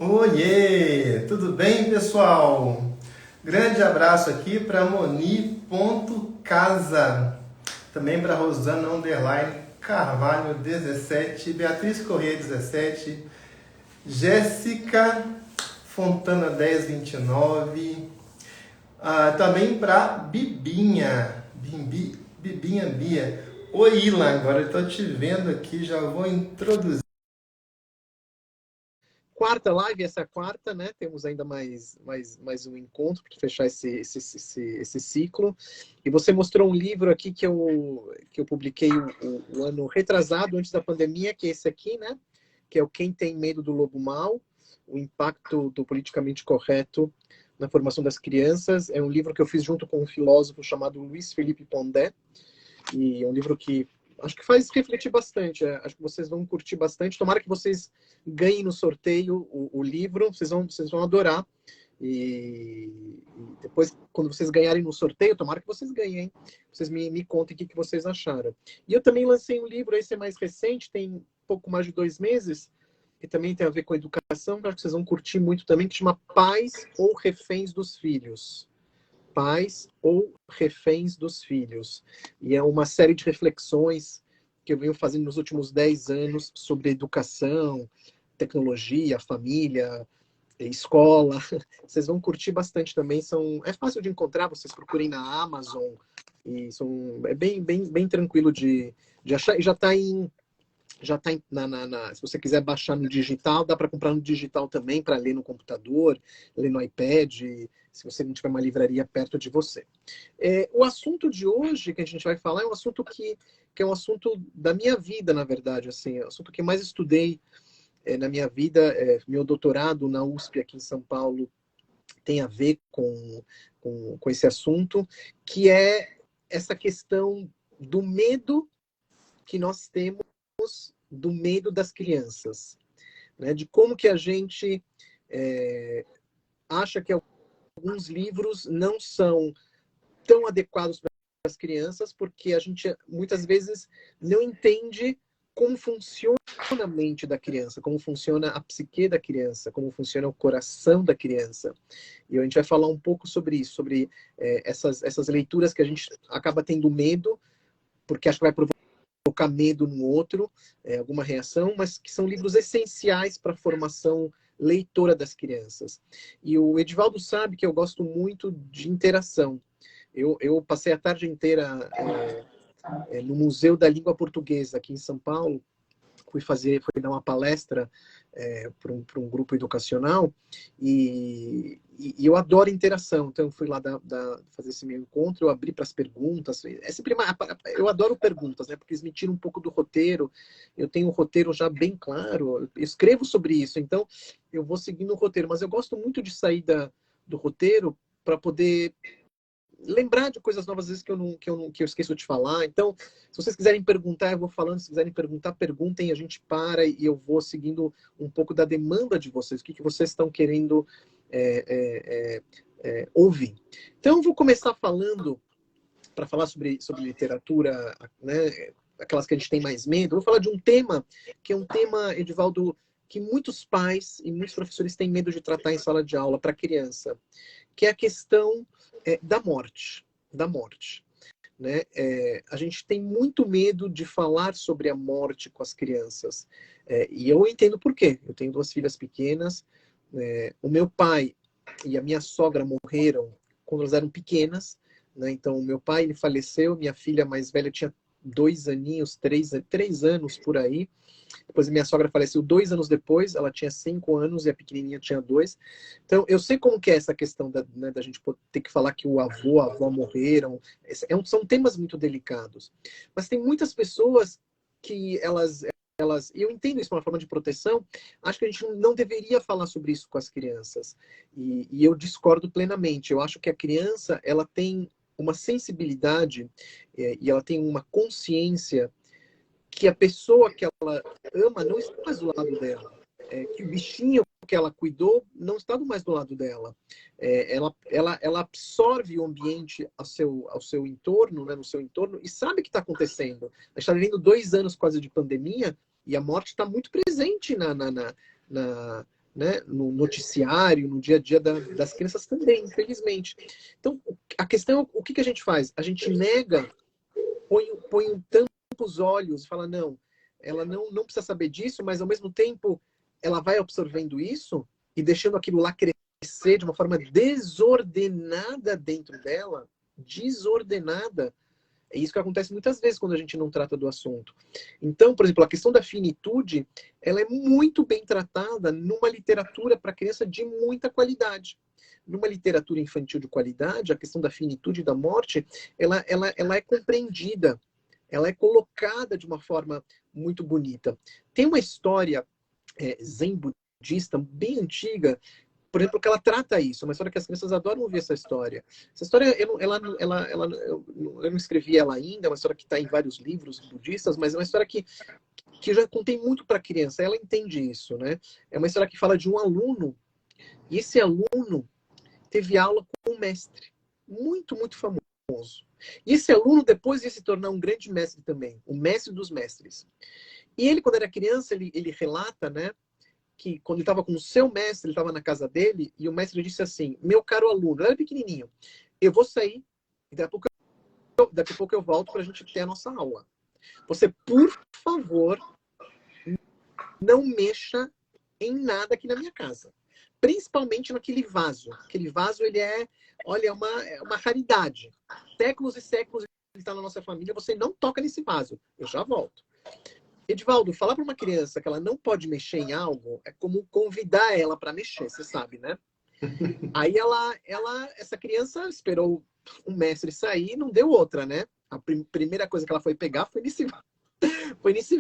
Oiê! Tudo bem, pessoal? Grande abraço aqui para Moni.casa, também para Rosana Underline Carvalho 17, Beatriz Corrêa 17, Jéssica Fontana 1029, também para Bibinha, Bibinha Bia. Oi, Ilan, agora eu estou te vendo aqui, já vou introduzir. Quarta live, essa é a quarta, né? Temos ainda mais um encontro para fechar esse ciclo. E você mostrou um livro aqui que eu publiquei o ano retrasado, antes da pandemia, que é esse aqui, né? Que é o Quem Tem Medo do Lobo Mau, o impacto do politicamente correto na formação das crianças. É um livro que eu fiz junto com um filósofo chamado Luiz Felipe Pondé, e é um livro que acho que faz refletir bastante. Acho que vocês vão curtir bastante. Tomara que vocês ganhem no sorteio o livro. Vocês vão adorar. E depois, quando vocês ganharem no sorteio, tomara que vocês ganhem, hein? Vocês me contem o que vocês acharam. E eu também lancei um livro, esse é mais recente, tem pouco mais de 2 meses, que também tem a ver com educação, que acho que vocês vão curtir muito também, que chama Pais ou Reféns dos Filhos. Pais ou Reféns dos Filhos. E é uma série de reflexões que eu venho fazendo nos últimos 10 anos sobre educação, tecnologia, família, escola. Vocês vão curtir bastante também. É fácil de encontrar, vocês procurem na Amazon. E é bem tranquilo de achar. E já está se você quiser baixar no digital, dá para comprar no digital também, para ler no computador, ler no iPad, se você não tiver uma livraria perto de você. O assunto de hoje que a gente vai falar é um assunto que é um assunto da minha vida, na verdade. Assim, é o assunto que mais estudei na minha vida. Meu doutorado na USP aqui em São Paulo tem a ver com esse assunto, que é essa questão do medo que nós temos, do medo das crianças, né? De como que a gente acha que alguns livros não são tão adequados para as crianças, porque a gente muitas vezes não entende como funciona a mente da criança, como funciona a psique da criança, como funciona o coração da criança. E a gente vai falar um pouco sobre isso, sobre essas leituras que a gente acaba tendo medo, porque acho que vai provocar medo no outro, alguma reação, mas que são livros essenciais para a formação leitora das crianças. E o Edivaldo sabe que eu gosto muito de interação. Eu passei a tarde inteira no Museu da Língua Portuguesa, aqui em São Paulo. Fui dar uma palestra para um grupo educacional e eu adoro interação. Então, eu fui lá fazer esse meu encontro, eu abri para as perguntas. Eu adoro perguntas, né? Porque eles me tiram um pouco do roteiro. Eu tenho um roteiro já bem claro, eu escrevo sobre isso, então eu vou seguindo o roteiro. Mas eu gosto muito de sair do roteiro para poder lembrar de coisas novas, às vezes, que eu esqueço de falar. Então, se vocês quiserem perguntar, eu vou falando. Se quiserem perguntar, perguntem, a gente para e eu vou seguindo um pouco da demanda de vocês, o que vocês estão querendo ouvir. Então, eu vou começar falando, para falar sobre literatura, né, aquelas que a gente tem mais medo. Eu vou falar de um tema, que é um tema, Edivaldo, que muitos pais e muitos professores têm medo de tratar em sala de aula para criança, que é a questão da morte. Né? A gente tem muito medo de falar sobre a morte com as crianças. E eu entendo por quê. Eu tenho 2 filhas pequenas. O meu pai e a minha sogra morreram quando elas eram pequenas. Né? Então, o meu pai ele faleceu, minha filha mais velha tinha 2 aninhos, 3 anos por aí. Depois minha sogra faleceu 2 anos depois, ela tinha 5 anos e a pequenininha tinha 2. Então, eu sei como que é essa questão da gente ter que falar que a avó morreram. São temas muito delicados. Mas tem muitas pessoas que eu entendo isso, uma forma de proteção. Acho que a gente não deveria falar sobre isso com as crianças. E eu discordo plenamente. Eu acho que a criança ela tem uma sensibilidade e ela tem uma consciência que a pessoa que ela ama não está mais do lado dela. Que o bichinho que ela cuidou não está mais do lado dela. Ela absorve o ambiente ao seu entorno, né, no seu entorno, e sabe o que está acontecendo. A gente está vivendo 2 anos quase de pandemia e a morte está muito presente né, no noticiário, no dia a dia das crianças também, infelizmente. Então, a questão é o que a gente faz? A gente nega, põe um tampo os olhos, fala, não, ela não precisa saber disso, mas ao mesmo tempo ela vai absorvendo isso e deixando aquilo lá crescer de uma forma desordenada dentro dela, desordenada. É isso que acontece muitas vezes quando a gente não trata do assunto. Então, por exemplo, a questão da finitude, ela é muito bem tratada numa literatura para criança de muita qualidade. Numa literatura infantil de qualidade, a questão da finitude e da morte, ela é compreendida, ela é colocada de uma forma muito bonita. Tem uma história zen budista bem antiga, por exemplo, que ela trata isso, uma história que as crianças adoram ouvir essa história. Essa história, eu não escrevi ela ainda, é uma história que está em vários livros budistas, mas é uma história que eu já contei muito para a criança, ela entende isso, né? É uma história que fala de um aluno, e esse aluno teve aula com um mestre, muito, muito famoso. E esse aluno depois ia se tornar um grande mestre também, o mestre dos mestres. E ele, quando era criança, ele relata, né, que quando ele estava com o seu mestre, ele estava na casa dele, e o mestre disse assim, meu caro aluno, ele era pequenininho, eu vou sair, e daqui a pouco eu volto para a gente ter a nossa aula. Você, por favor, não mexa em nada aqui na minha casa. Principalmente naquele vaso. Aquele vaso, ele olha, é uma raridade. Séculos e séculos ele está na nossa família, você não toca nesse vaso. Eu já volto. Edivaldo, falar para uma criança que ela não pode mexer em algo é como convidar ela para mexer, você sabe, né? Aí essa criança esperou o mestre sair e não deu outra, né? A primeira coisa que ela foi pegar foi nesse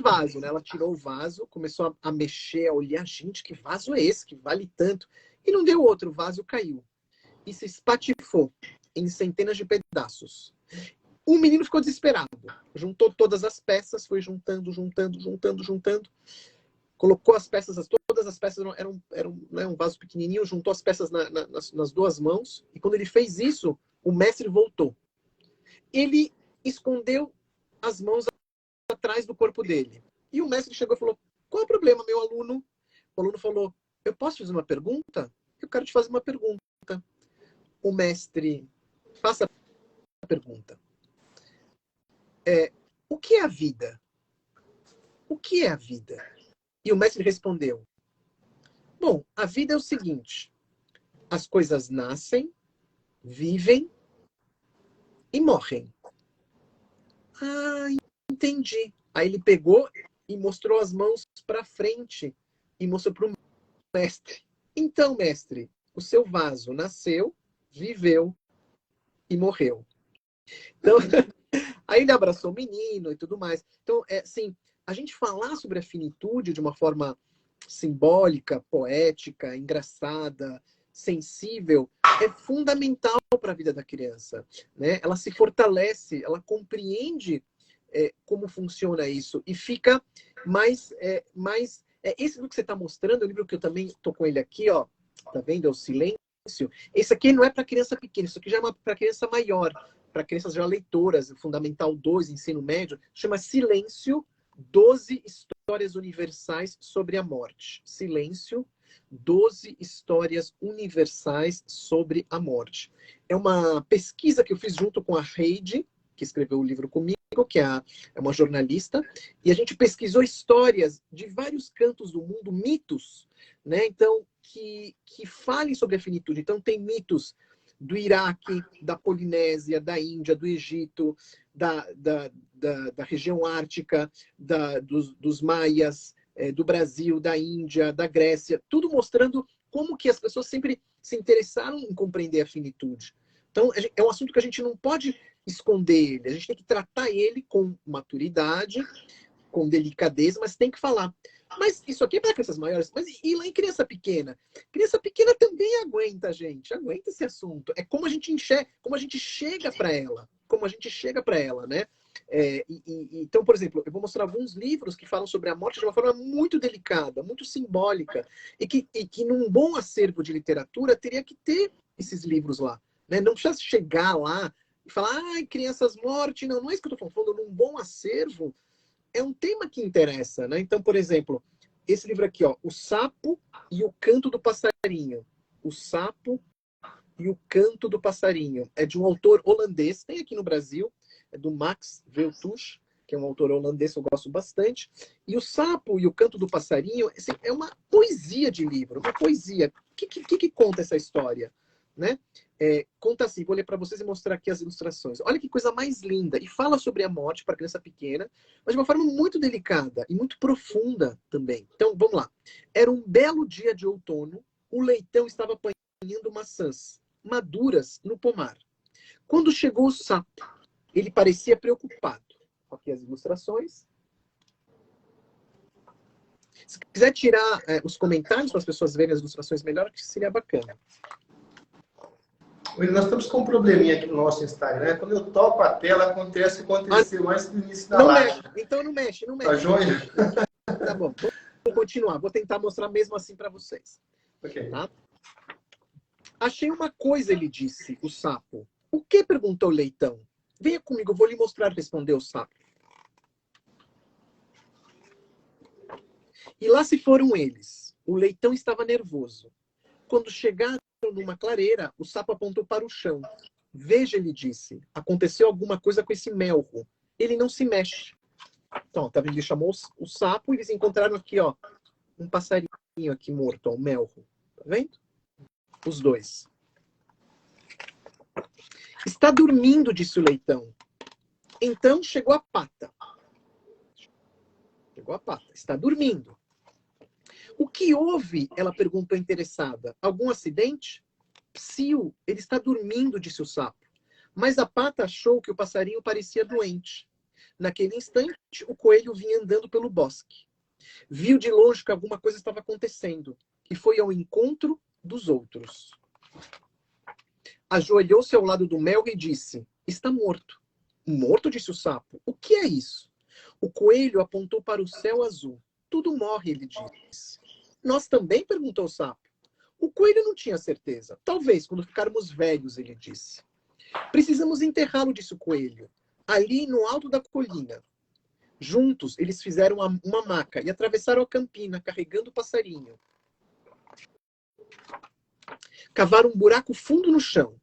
vaso, né? Ela tirou o vaso, começou a mexer, a olhar, gente, que vaso é esse que vale tanto? E não deu outro, o vaso caiu. E se espatifou em centenas de pedaços. O menino ficou desesperado. Juntou todas as peças, foi juntando. Colocou as peças, todas as peças eram né, um vaso pequenininho, juntou as peças nas duas mãos. E quando ele fez isso, o mestre voltou. Ele escondeu as mãos atrás do corpo dele. E o mestre chegou e falou, qual é o problema, meu aluno? O aluno falou, eu posso fazer uma pergunta? Eu quero te fazer uma pergunta. O mestre, faça a pergunta. O que é a vida? O que é a vida? E o mestre respondeu, bom, a vida é o seguinte, as coisas nascem, vivem e morrem. Ah, entendi. Aí ele pegou e mostrou as mãos para frente e mostrou para o mestre. Então, mestre, o seu vaso nasceu, viveu e morreu. Então, aí ele abraçou o menino e tudo mais. Então, assim, a gente falar sobre a finitude de uma forma simbólica, poética, engraçada, sensível, é fundamental para a vida da criança, né? Ela se fortalece, ela compreende como funciona isso e fica mais esse livro que você está mostrando, é um livro que eu também estou com ele aqui, ó, tá vendo? É o Silêncio. Esse aqui não é para criança pequena, isso aqui já é para criança maior, para crianças já leitoras, Fundamental 2, ensino médio, chama Silêncio, 12 histórias universais sobre a morte. Silêncio, 12 histórias universais sobre a morte. É uma pesquisa que eu fiz junto com a Heidi, que escreveu o livro comigo, que é uma jornalista, e a gente pesquisou histórias de vários cantos do mundo, mitos, né? Então, que falem sobre a finitude. Então, tem mitos do Iraque, da Polinésia, da Índia, do Egito, da região ártica, dos maias, do Brasil, da Índia, da Grécia, tudo mostrando como que as pessoas sempre se interessaram em compreender a finitude. Então, é um assunto que a gente não pode esconder ele, a gente tem que tratar ele com maturidade, com delicadeza, mas tem que falar. Mas isso aqui é para crianças maiores. Mas e lá em criança pequena? Criança pequena também aguenta, gente. Aguenta esse assunto. É como a gente enxerga, como a gente chega para ela. Como a gente chega para ela, né? Então, por exemplo, eu vou mostrar alguns livros que falam sobre a morte de uma forma muito delicada, muito simbólica, e que num bom acervo de literatura teria que ter esses livros lá. Né? Não precisa chegar lá e falar, ai, crianças morte. Não é isso que eu estou falando. Num bom acervo, é um tema que interessa, né? Então, por exemplo, esse livro aqui, ó, O Sapo e o Canto do Passarinho. O Sapo e o Canto do Passarinho. É de um autor holandês, tem aqui no Brasil, é do Max Veltusch, que é um autor holandês que eu gosto bastante. E O Sapo e o Canto do Passarinho assim, é uma poesia de livro, uma poesia. O que conta essa história? Né? Conta assim, vou ler para vocês e mostrar aqui as ilustrações. Olha que coisa mais linda. E fala sobre a morte para criança pequena, mas de uma forma muito delicada e muito profunda também. Então, vamos lá. Era um belo dia de outono, o leitão estava apanhando maçãs maduras no pomar. Quando chegou o sapo, ele parecia preocupado. Aqui as ilustrações. Se quiser tirar os comentários para as pessoas verem as ilustrações melhor, que seria bacana. Nós estamos com um probleminha aqui no nosso Instagram. Quando eu toco a tela, acontece o que aconteceu antes do início da live. Mexe. Então não mexe. Tá joia? Tá bom. Vou continuar. Vou tentar mostrar mesmo assim para vocês. Ok. Tá? Achei uma coisa, ele disse, o sapo. O que? Perguntou o leitão. Venha comigo, eu vou lhe mostrar, respondeu o sapo. E lá se foram eles. O leitão estava nervoso. Quando chegaram numa clareira, o sapo apontou para o chão. Veja, ele disse, aconteceu alguma coisa com esse melro. Ele não se mexe. Então, tá vendo? Ele chamou o sapo e eles encontraram aqui, ó, um passarinho aqui morto, ó, um melro. Tá vendo? Os dois. Está dormindo, disse o leitão. Então chegou a pata. Chegou a pata. Está dormindo. O que houve? Ela perguntou interessada. Algum acidente? Psiu, ele está dormindo, disse o sapo. Mas a pata achou que o passarinho parecia doente. Naquele instante, o coelho vinha andando pelo bosque. Viu de longe que alguma coisa estava acontecendo e foi ao encontro dos outros. Ajoelhou-se ao lado do mel e disse, está morto. Morto, disse o sapo. O que é isso? O coelho apontou para o céu azul. Tudo morre, ele disse. Nós também? Perguntou o sapo. O coelho não tinha certeza. Talvez, quando ficarmos velhos, ele disse. Precisamos enterrá-lo, disse o coelho. Ali no alto da colina. Juntos, eles fizeram uma maca e atravessaram a campina, carregando o passarinho. Cavaram um buraco fundo no chão.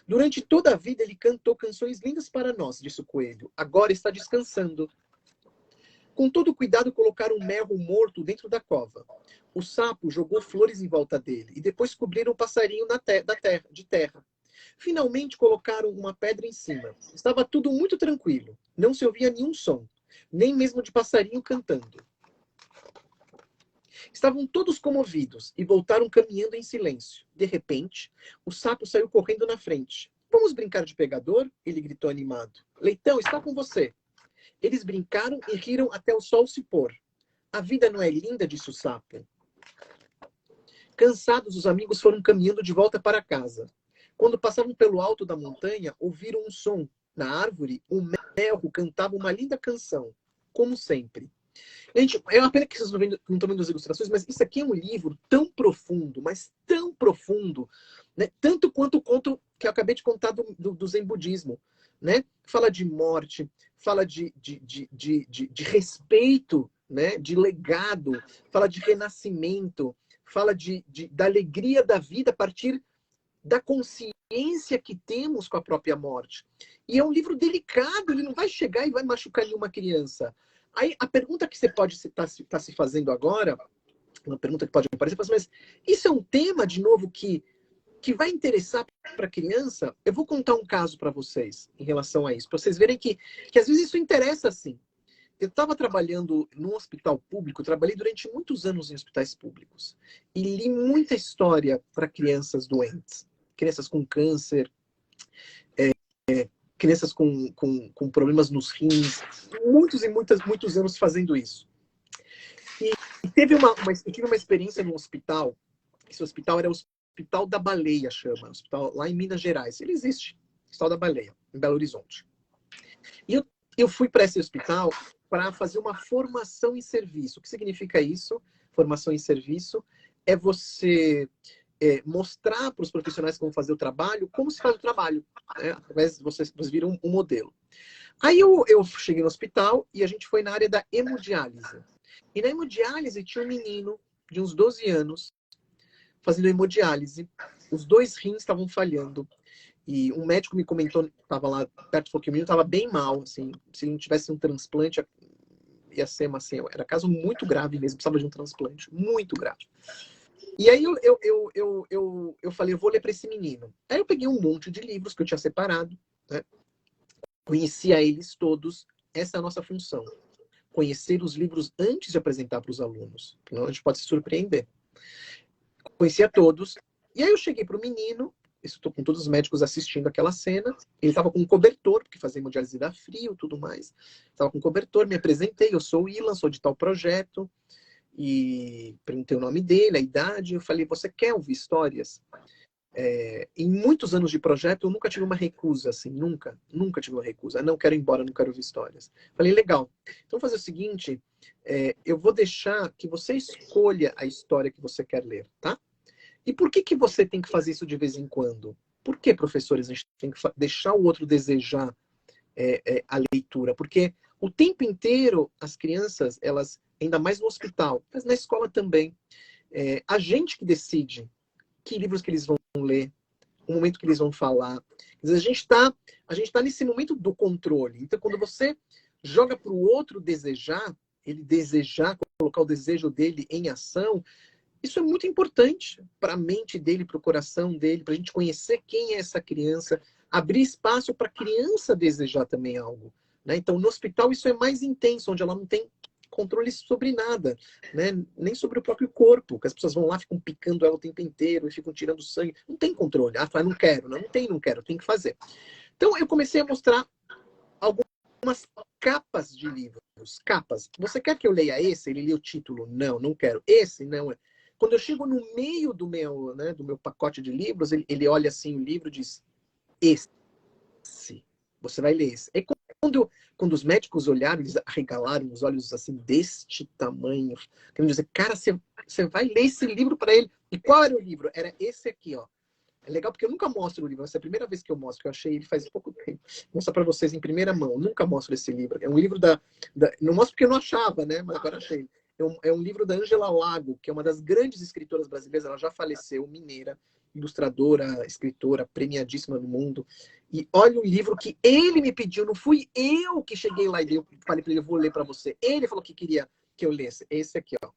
Durante toda a vida, ele cantou canções lindas para nós, disse o coelho. Agora está descansando. Com todo cuidado, colocaram um melro morto dentro da cova. O sapo jogou flores em volta dele e depois cobriram o passarinho de terra. Finalmente, colocaram uma pedra em cima. Estava tudo muito tranquilo. Não se ouvia nenhum som, nem mesmo de passarinho cantando. Estavam todos comovidos e voltaram caminhando em silêncio. De repente, o sapo saiu correndo na frente. Vamos brincar de pegador? Ele gritou animado. Leitão, está com você. Eles brincaram e riram até o sol se pôr. A vida não é linda, disse o sapo. Cansados, os amigos foram caminhando de volta para casa. Quando passavam pelo alto da montanha, ouviram um som. Na árvore, um melro cantava uma linda canção, como sempre. Gente, é uma pena que vocês não estão vendo as ilustrações, mas isso aqui é um livro tão profundo, mas tão profundo, né? Tanto quanto o conto que eu acabei de contar do Zen Budismo. Né? Fala de morte, fala de respeito, né? De legado, fala de renascimento, fala da alegria da vida a partir da consciência que temos com a própria morte. E é um livro delicado, ele não vai chegar e vai machucar nenhuma criança. Aí a pergunta que você pode estar se fazendo agora, uma pergunta que pode aparecer, mas isso é um tema, de novo, que vai interessar para a criança? Eu vou contar um caso para vocês em relação a isso, para vocês verem que às vezes isso interessa, sim. Eu estava trabalhando num hospital público, trabalhei durante muitos anos em hospitais públicos e li muita história para crianças doentes, crianças com câncer, crianças com problemas nos rins, muitos anos fazendo isso. E eu tive uma experiência num hospital, esse hospital era o Hospital da Baleia, chama, hospital lá em Minas Gerais. Ele existe, Hospital da Baleia, em Belo Horizonte. E eu fui para esse hospital para fazer uma formação em serviço. O que significa isso? Formação em serviço é você mostrar para os profissionais que vão fazer o trabalho como se faz o trabalho. Né? Através de vocês viram um modelo. Aí eu cheguei no hospital e a gente foi na área da hemodiálise. E na hemodiálise tinha um menino de uns 12 anos fazendo hemodiálise. Os 2 rins estavam falhando. E um médico me comentou, estava lá perto, falou que o menino estava bem mal. Assim, se ele não tivesse um transplante, ia ser uma, assim, era caso muito grave mesmo, precisava de um transplante, muito grave. E aí eu falei, eu vou ler para esse menino. Aí eu peguei um monte de livros que eu tinha separado, né? Conhecia eles todos. Essa é a nossa função. Conhecer os livros antes de apresentar para os alunos. Senão a gente pode se surpreender. Conhecia todos. E aí eu cheguei para o menino, estou com todos os médicos assistindo aquela cena. Ele estava com um cobertor, porque fazia hemodiálise dá frio, tudo mais. Estava com um cobertor, me apresentei, eu sou o Ilan, sou de tal projeto. E perguntei o nome dele, a idade. Eu falei, você quer ouvir histórias? Em muitos anos de projeto, eu nunca tive uma recusa, assim, nunca tive uma recusa. Não quero ir embora, não quero ouvir histórias. Falei, legal. Então, vou fazer o seguinte, eu vou deixar que você escolha a história que você quer ler, tá? E por que você tem que fazer isso de vez em quando? Por que, professores, a gente tem que deixar o outro desejar a leitura? Porque o tempo inteiro, as crianças, elas, ainda mais no hospital, mas na escola também, a gente que decide que livros que eles vão ler, o momento que eles vão falar. A gente tá nesse momento do controle. Então, quando você joga para o outro desejar, ele desejar, colocar o desejo dele em ação, isso é muito importante para a mente dele, para o coração dele, para a gente conhecer quem é essa criança, abrir espaço para a criança desejar também algo, né? Então, no hospital, isso é mais intenso, onde ela não tem controle sobre nada, né? Nem sobre o próprio corpo, que as pessoas vão lá, ficam picando ela o tempo inteiro e ficam tirando sangue. Não tem controle. Ah, fala, não quero. Não quero, tem que fazer. Então, eu comecei a mostrar algumas capas de livros. Capas. Você quer que eu leia esse? Ele lê o título. Não quero. Esse não. Quando eu chego no meio do meu pacote de livros, ele olha assim o livro e diz, esse. Você vai ler esse. E quando os médicos olharam, eles arregalaram os olhos assim, deste tamanho. Querendo dizer, cara, você vai ler esse livro para ele. E qual era o livro? Era esse aqui, ó. É legal porque eu nunca mostro o livro. Essa é a primeira vez que eu mostro, que eu achei ele faz pouco tempo. Vou mostrar para vocês em primeira mão. Eu nunca mostro esse livro. É um livro não mostro porque eu não achava, né? Mas agora achei. É um livro da Ângela Lago, que é uma das grandes escritoras brasileiras. Ela já faleceu, mineira, ilustradora, escritora, premiadíssima no mundo. E olha o livro que ele me pediu. Não fui eu que cheguei lá e falei para ele, eu vou ler para você. Ele falou que queria que eu lesse. Esse aqui, ó.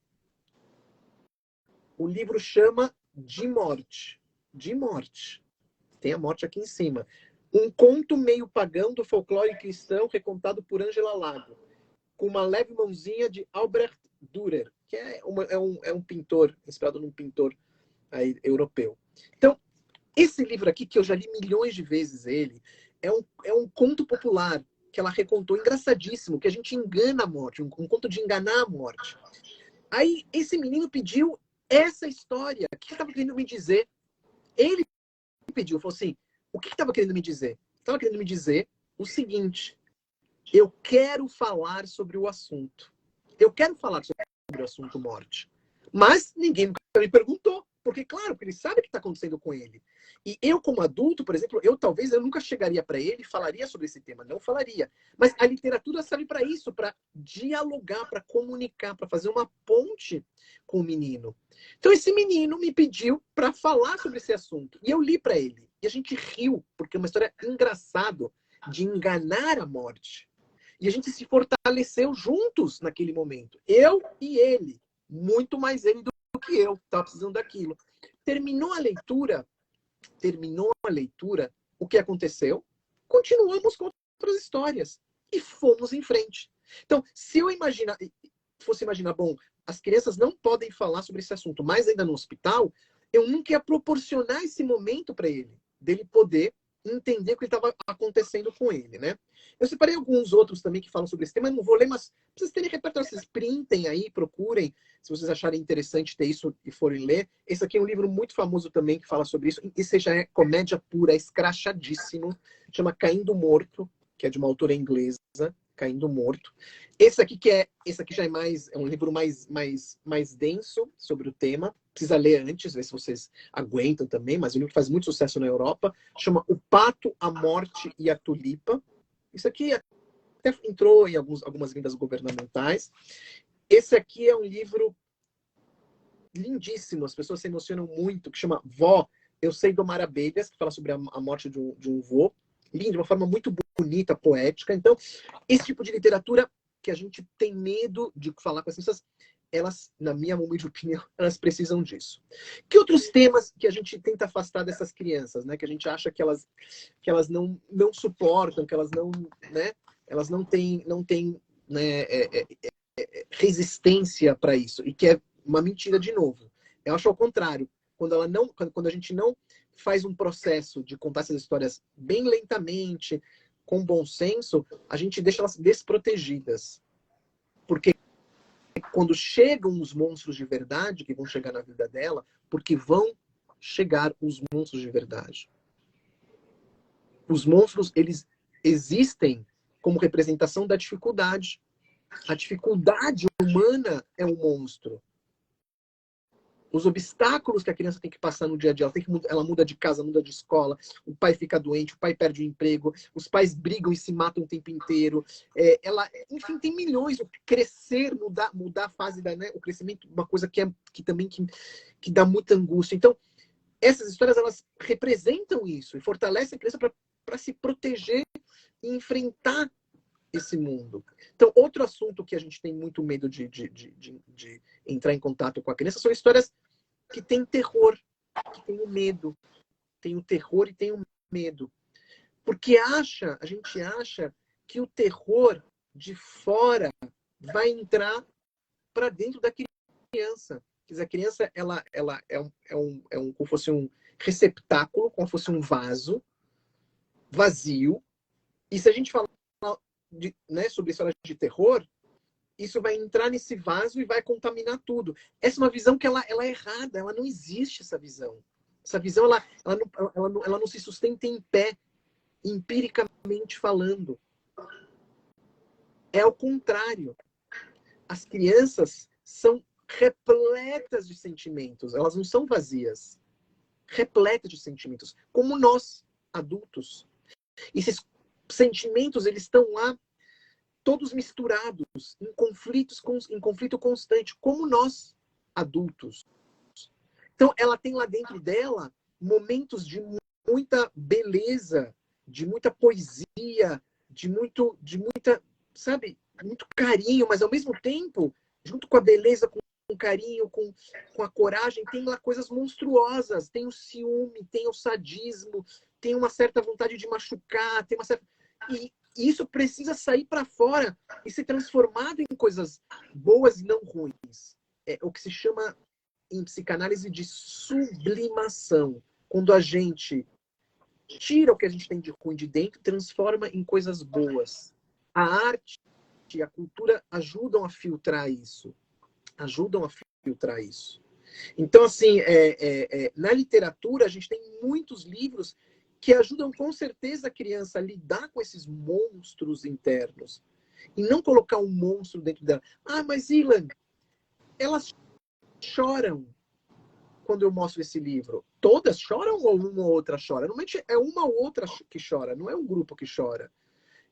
O livro chama De Morte. De Morte. Tem a morte aqui em cima. Um conto meio pagão do folclore cristão recontado por Ângela Lago, com uma leve mãozinha de Albrecht Dürer, que é um pintor, inspirado num pintor aí, europeu. Então, esse livro aqui, que eu já li milhões de vezes ele, é um conto popular que ela recontou, engraçadíssimo, que a gente engana a morte, um conto de enganar a morte. Aí, esse menino pediu essa história. O que ele estava querendo me dizer? Ele pediu, falou assim, o que estava querendo me dizer? Estava querendo me dizer o seguinte, eu quero falar sobre o assunto. Eu quero falar sobre o assunto morte. Mas ninguém nunca me perguntou. Porque, claro, porque ele sabe o que está acontecendo com ele. E eu, como adulto, por exemplo, eu nunca chegaria para ele e falaria sobre esse tema. Não falaria. Mas a literatura serve para isso, para dialogar, para comunicar, para fazer uma ponte com o menino. Então, esse menino me pediu para falar sobre esse assunto. E eu li para ele. E a gente riu, porque é uma história engraçada de enganar a morte. E a gente se fortaleceu juntos naquele momento. Eu e ele. Muito mais ele do que eu. Estava precisando daquilo. Terminou a leitura. O que aconteceu? Continuamos com outras histórias. E fomos em frente. Então, se eu fosse imaginar, bom, as crianças não podem falar sobre esse assunto, mas ainda no hospital, eu nunca ia proporcionar esse momento para ele, dele poder entender o que estava acontecendo com ele, né? Eu separei alguns outros também que falam sobre esse tema, eu não vou ler, mas pra vocês terem repertório, vocês printem aí, procurem, se vocês acharem interessante ter isso e forem ler. Esse aqui é um livro muito famoso também que fala sobre isso. Esse já é comédia pura, é escrachadíssimo. Chama Caindo Morto, que é de uma autora inglesa, Caindo Morto. Esse aqui já é um livro mais denso sobre o tema. Precisa ler antes, ver se vocês aguentam também, mas o livro faz muito sucesso na Europa. Chama O Pato, a Morte e a Tulipa. Isso aqui até entrou em algumas vendas governamentais. Esse aqui é um livro lindíssimo, as pessoas se emocionam muito, que chama Vó, Eu Sei Domar Abelhas, que fala sobre a morte de um vô. Lindo, de uma forma muito bonita, poética. Então, esse tipo de literatura que a gente tem medo de falar com as pessoas, elas, na minha humilde opinião, elas precisam disso. Que outros temas que a gente tenta afastar dessas crianças, né? Que a gente acha que elas não suportam, que elas não, né? Elas não têm né, resistência para isso. E que é uma mentira de novo. Eu acho ao contrário. Quando a gente não faz um processo de contar essas histórias bem lentamente, com bom senso, a gente deixa elas desprotegidas. Porque quando chegam os monstros de verdade, que vão chegar na vida dela, porque vão chegar os monstros de verdade. Os monstros, eles existem como representação da dificuldade. A dificuldade humana é um monstro. Os obstáculos que a criança tem que passar no dia a dia, ela muda de casa, muda de escola, o pai fica doente, o pai perde o emprego, os pais brigam e se matam o tempo inteiro. Enfim, tem milhões. O crescer, mudar a fase né, o crescimento, uma coisa que também dá muita angústia. Então, essas histórias, elas representam isso e fortalecem a criança para se proteger e enfrentar esse mundo. Então, outro assunto que a gente tem muito medo de entrar em contato com a criança são histórias que têm terror, que têm o medo. Tem o terror e tem o medo. Porque a gente acha que o terror de fora vai entrar para dentro da criança. Quer dizer, a criança ela como fosse um receptáculo, como fosse um vaso vazio. E se a gente falar né, sobre histórias de terror, isso vai entrar nesse vaso e vai contaminar tudo. Essa é uma visão que ela é errada, ela não existe, essa visão. Essa visão ela não se sustenta em pé, empiricamente falando. É ao contrário. As crianças são repletas de sentimentos, elas não são vazias. Repletas de sentimentos, como nós, adultos. Esses sentimentos, eles estão lá todos misturados, em conflito constante, como nós, adultos. Então, ela tem lá dentro dela momentos de muita beleza, de muita poesia, de muita, sabe, muito carinho, mas ao mesmo tempo, junto com a beleza, com o carinho, com a coragem, tem lá coisas monstruosas, tem o ciúme, tem o sadismo, tem uma certa vontade de machucar, tem uma certa... E isso precisa sair para fora e ser transformado em coisas boas e não ruins. É o que se chama em psicanálise de sublimação. Quando a gente tira o que a gente tem de ruim de dentro, transforma em coisas boas. A arte e a cultura ajudam a filtrar isso. Ajudam a filtrar isso. Então, assim, na literatura, a gente tem muitos livros que ajudam com certeza a criança a lidar com esses monstros internos. E não colocar um monstro dentro dela. Ah, mas Ilan, elas choram quando eu mostro esse livro. Todas choram ou uma ou outra chora? Normalmente é uma ou outra que chora, não é um grupo que chora.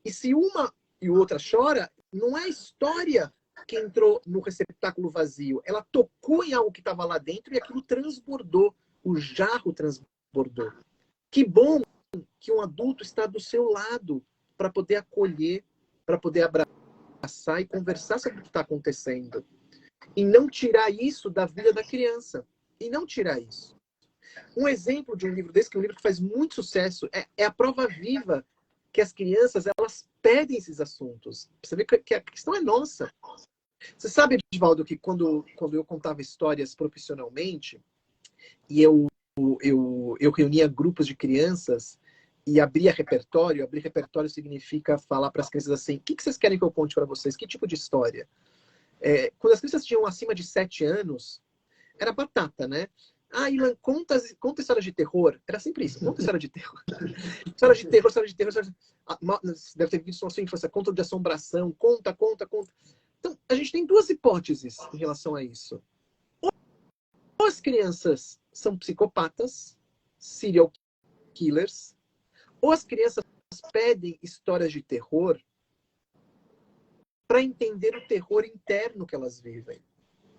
E se uma e outra chora, não é a história que entrou no receptáculo vazio. Ela tocou em algo que estava lá dentro e aquilo transbordou. O jarro transbordou. Que bom que um adulto está do seu lado para poder acolher, para poder abraçar e conversar sobre o que está acontecendo. E não tirar isso da vida da criança. E não tirar isso. Um exemplo de um livro desse, que é um livro que faz muito sucesso, é A Prova Viva, que as crianças, elas pedem esses assuntos. Você vê que a questão é nossa. Você sabe, Edivaldo, que quando eu contava histórias profissionalmente, e eu reunia grupos de crianças e abria repertório. Abrir repertório significa falar para as crianças assim: o que vocês querem que eu conte para vocês? Que tipo de história? Quando as crianças tinham acima de 7 anos, era batata, né? Ah, Ilan, conta histórias de terror. Era sempre isso, conta história de terror. História de terror, história de terror. Você deve ter visto na sua infância, conta de assombração, conta. Então, a gente tem duas hipóteses em relação a isso. Ou as crianças são psicopatas, serial killers, ou as crianças pedem histórias de terror para entender o terror interno que elas vivem.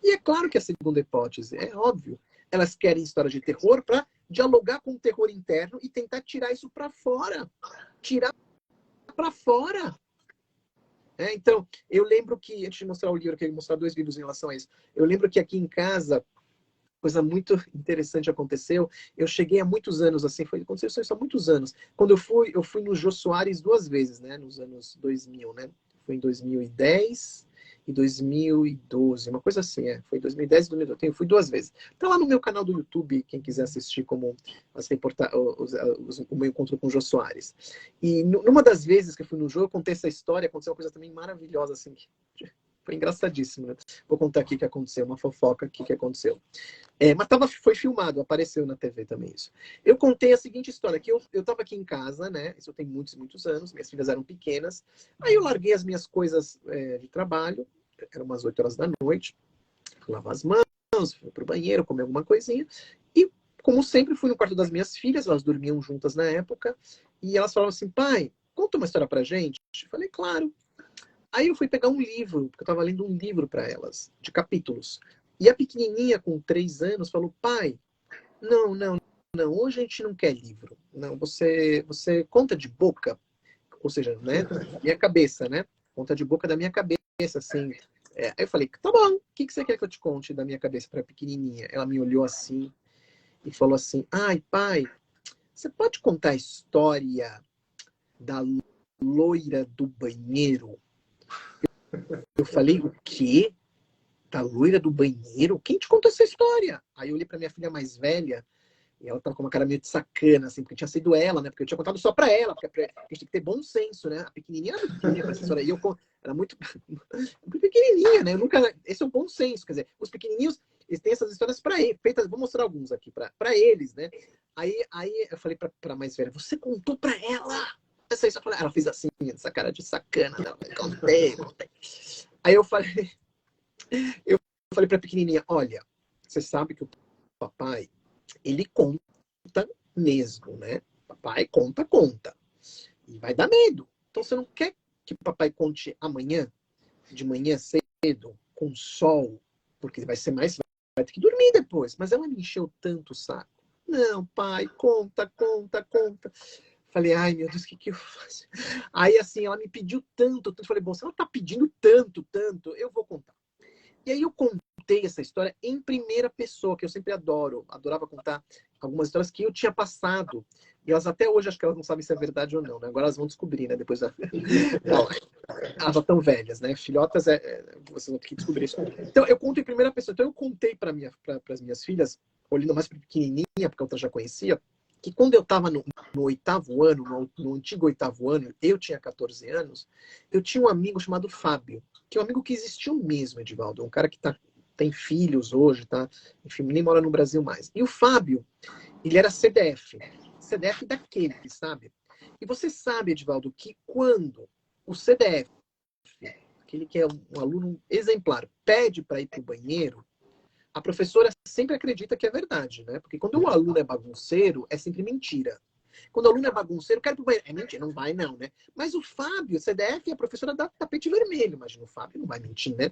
E é claro que a segunda hipótese, é óbvio, elas querem histórias de terror para dialogar com o terror interno e tentar tirar isso para fora. Tirar para fora. Então, eu lembro que, antes de mostrar o livro, eu queria mostrar 2 livros em relação a isso. Eu lembro que aqui em casa, coisa muito interessante aconteceu. Eu cheguei há muitos anos, assim, aconteceu isso há muitos anos. Quando eu fui no Jô Soares 2 vezes, né? Nos anos 2000, né? Foi em 2010 e 2012, uma coisa assim, Foi em 2010 e 2012. Eu fui 2 vezes. Tá lá no meu canal do YouTube, quem quiser assistir como o meu encontro com o Jô Soares. E numa das vezes que eu fui no Jô, eu contei essa história, aconteceu uma coisa também maravilhosa, assim, foi engraçadíssimo, né? Vou contar aqui o que aconteceu, uma fofoca aqui que aconteceu. Mas foi filmado, apareceu na TV também isso. Eu contei a seguinte história, que eu estava aqui em casa, né? Isso tem muitos, muitos anos, minhas filhas eram pequenas. Aí eu larguei as minhas coisas de trabalho, eram umas 8 horas da noite, fui lavar as mãos, fui pro banheiro, comer alguma coisinha, e como sempre, fui no quarto das minhas filhas, elas dormiam juntas na época, e elas falavam assim, pai, conta uma história pra gente. Eu falei, claro. Aí eu fui pegar um livro, porque eu estava lendo um livro para elas, de capítulos. E a pequenininha, com 3 anos, falou, pai, não, hoje a gente não quer livro. Não, você conta de boca, ou seja, né, minha cabeça, né? Conta de boca da minha cabeça, assim. Aí eu falei, tá bom, o que você quer que eu te conte da minha cabeça para a pequenininha? Ela me olhou assim e falou assim, ai, pai, você pode contar a história da loira do banheiro? Eu falei, o quê? Da loira do banheiro? Quem te contou essa história? Aí eu olhei pra minha filha mais velha, e ela tava com uma cara meio de sacana, assim, porque tinha sido ela, né? Porque eu tinha contado só pra ela, porque a gente tem que ter bom senso, né? A pequenininha era muito pequenininha pra essa história. E eu era muito pequenininha, né? Eu nunca... Esse é o bom senso, quer dizer, os pequenininhos, eles têm essas histórias pra eles, feitas, vou mostrar alguns aqui, pra eles, né? Aí eu falei pra mais velha, você contou pra ela? Ela fez assim, essa cara de sacana, né? Contei. Aí eu falei pra pequenininha, olha, você sabe que o papai, ele conta mesmo, né? Papai conta. E vai dar medo. Então você não quer que o papai conte amanhã, de manhã cedo, com sol, porque vai ser mais, vai ter que dormir depois. Mas ela me encheu tanto o saco. Não, pai, conta. Falei, ai, meu Deus, o que eu faço? Aí, assim, ela me pediu tanto. Falei, bom, se ela tá pedindo tanto, eu vou contar. E aí eu contei essa história em primeira pessoa, que eu sempre adorava contar algumas histórias que eu tinha passado. E elas até hoje, acho que elas não sabem se é verdade ou não, né? Agora elas vão descobrir, né? Depois elas já estão velhas, né? Filhotas, vocês vão ter que descobrir isso. Então, eu conto em primeira pessoa. Então, eu contei para as minhas filhas, olhando mais pequenininha, porque eu já conhecia, que quando eu estava no 8º ano, no antigo 8º ano, eu tinha 14 anos, eu tinha um amigo chamado Fábio, que é um amigo que existiu mesmo, Edivaldo. Um cara que tem filhos hoje, tá? Enfim, nem mora no Brasil mais. E o Fábio, ele era CDF daquele, sabe? E você sabe, Edivaldo, que quando o CDF, aquele que é um aluno exemplar, pede para ir para o banheiro, a professora sempre acredita que é verdade, né? Porque quando o aluno é bagunceiro, é sempre mentira. Quando o aluno é bagunceiro, quer ir pro banheiro. É mentira, não vai não, né? Mas o Fábio, CDF, a professora dá tapete vermelho. Imagina, o Fábio não vai mentir, né?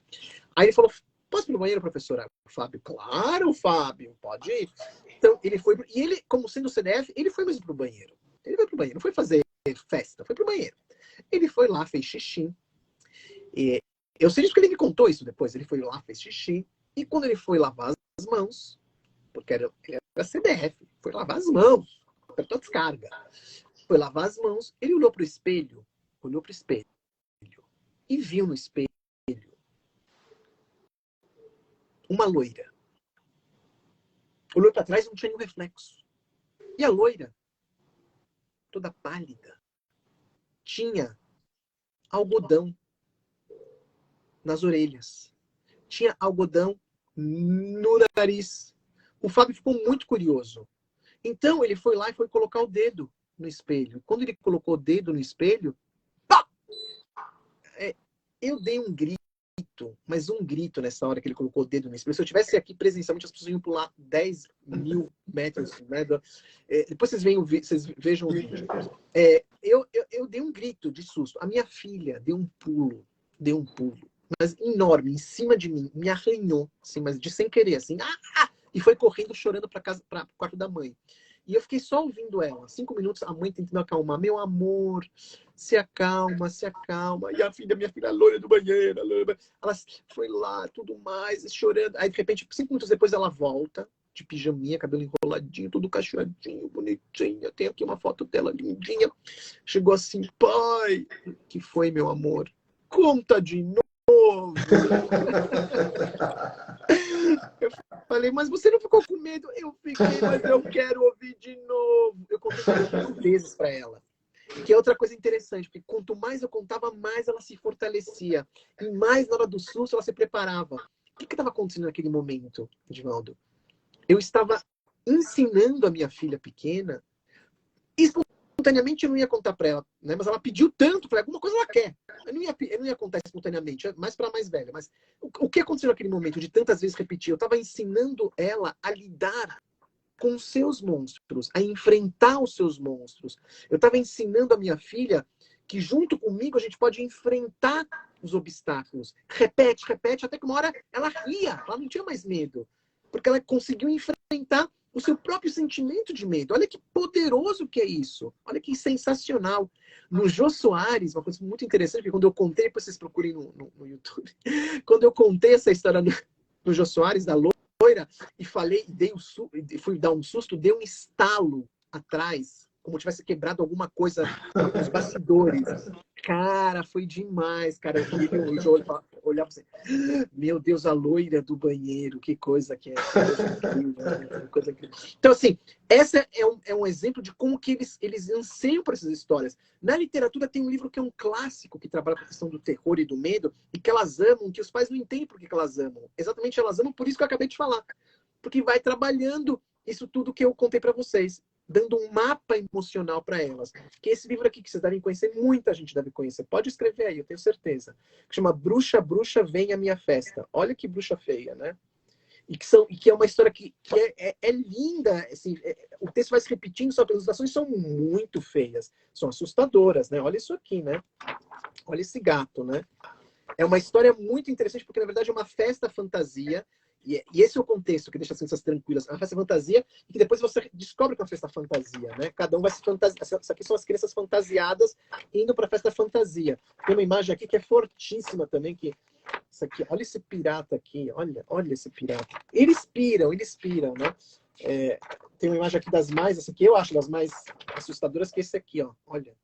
Aí ele falou, posso ir pro banheiro, professora? O Fábio, claro, Fábio, pode ir. Então, ele foi... E ele, como sendo CDF, ele foi mesmo pro banheiro. Ele foi pro banheiro, não foi fazer festa, foi pro banheiro. Ele foi lá, fez xixi. E eu sei disso porque ele me contou isso depois. Ele foi lá, fez xixi. E quando ele foi lavar as mãos, porque ele era CDF, foi lavar as mãos, apertou a descarga. Foi lavar as mãos, ele olhou pro espelho e viu no espelho uma loira. Olhou para trás e não tinha nenhum reflexo. E a loira, toda pálida, tinha algodão nas orelhas. Tinha algodão no nariz. O Fábio ficou muito curioso. Então ele foi lá e foi colocar o dedo no espelho. Quando ele colocou o dedo no espelho, pá! Eu dei um grito, mas um grito nessa hora que ele colocou o dedo no espelho. Se eu estivesse aqui presencialmente, as pessoas iam pular 10 mil metros. Né? Depois vocês vejam o vídeo. Eu dei um grito de susto. A minha filha deu um pulo deu um pulo, mas enorme, em cima de mim, me arranhou, assim, mas de sem querer, assim, e foi correndo, chorando para o quarto da mãe. E eu fiquei só ouvindo ela. 5 minutos, a mãe tentando acalmar. Meu amor, se acalma, se acalma. E a minha filha loira do banheiro. Ela foi lá, tudo mais, chorando. Aí, de repente, 5 minutos depois, ela volta, de pijaminha, cabelo enroladinho, tudo cacheadinho, bonitinha. Tem aqui uma foto dela, lindinha. Chegou assim, pai, que foi, meu amor? Conta de novo. Eu falei, mas você não ficou com medo? Eu fiquei, mas eu quero ouvir de novo. Eu contei 5 vezes para ela. Que é outra coisa interessante, porque quanto mais eu contava, mais ela se fortalecia. E mais na hora do susto, ela se preparava. O que estava acontecendo naquele momento, Edivaldo? Eu estava ensinando a minha filha pequena. Espontaneamente eu não ia contar para ela, né? Mas ela pediu tanto, falei, alguma coisa ela quer. Eu não ia contar espontaneamente, mais para mais velha. Mas o que aconteceu naquele momento de tantas vezes repetir? Eu estava ensinando ela a lidar com os seus monstros, a enfrentar os seus monstros. Eu estava ensinando a minha filha que junto comigo a gente pode enfrentar os obstáculos. Repete, repete, até que uma hora ela ria, ela não tinha mais medo. Porque ela conseguiu enfrentar o seu próprio sentimento de medo. Olha que poderoso que é isso. Olha que sensacional. No Jô Soares, uma coisa muito interessante, porque quando eu contei, depois vocês procurem no YouTube, quando eu contei essa história no Jô Soares, da loira, e falei, fui dar um susto, dei um estalo atrás, como tivesse quebrado alguma coisa nos bastidores. Cara, foi demais, cara. Eu olhava assim, meu Deus, a loira do banheiro, que coisa que é. Coisa incrível. Então, assim, essa é um exemplo de como que eles anseiam por essas histórias. Na literatura tem um livro que é um clássico, que trabalha com a questão do terror e do medo, e que elas amam, que os pais não entendem por que elas amam. Exatamente, elas amam por isso que eu acabei de falar. Porque vai trabalhando isso tudo que eu contei para vocês, dando um mapa emocional para elas. Que esse livro aqui que vocês devem conhecer, muita gente deve conhecer. Pode escrever aí, eu tenho certeza. Que chama Bruxa, Bruxa, Vem à Minha Festa. Olha que bruxa feia, né? E que é uma história que é linda. Assim, o texto vai se repetindo, só que as ilustrações são muito feias. São assustadoras, né? Olha isso aqui, né? Olha esse gato, né? É uma história muito interessante, porque na verdade é uma festa fantasia. E esse é o contexto que deixa as crianças tranquilas. É uma festa fantasia e que depois você descobre que é uma festa fantasia, né? Cada um vai se fantasiar. Isso aqui são as crianças fantasiadas indo para a festa fantasia. Tem uma imagem aqui que é fortíssima também, que isso aqui, olha esse pirata aqui, olha esse pirata. Eles piram, né? Tem uma imagem aqui das mais, essa aqui eu acho das mais assustadoras, que esse aqui, ó. Olha.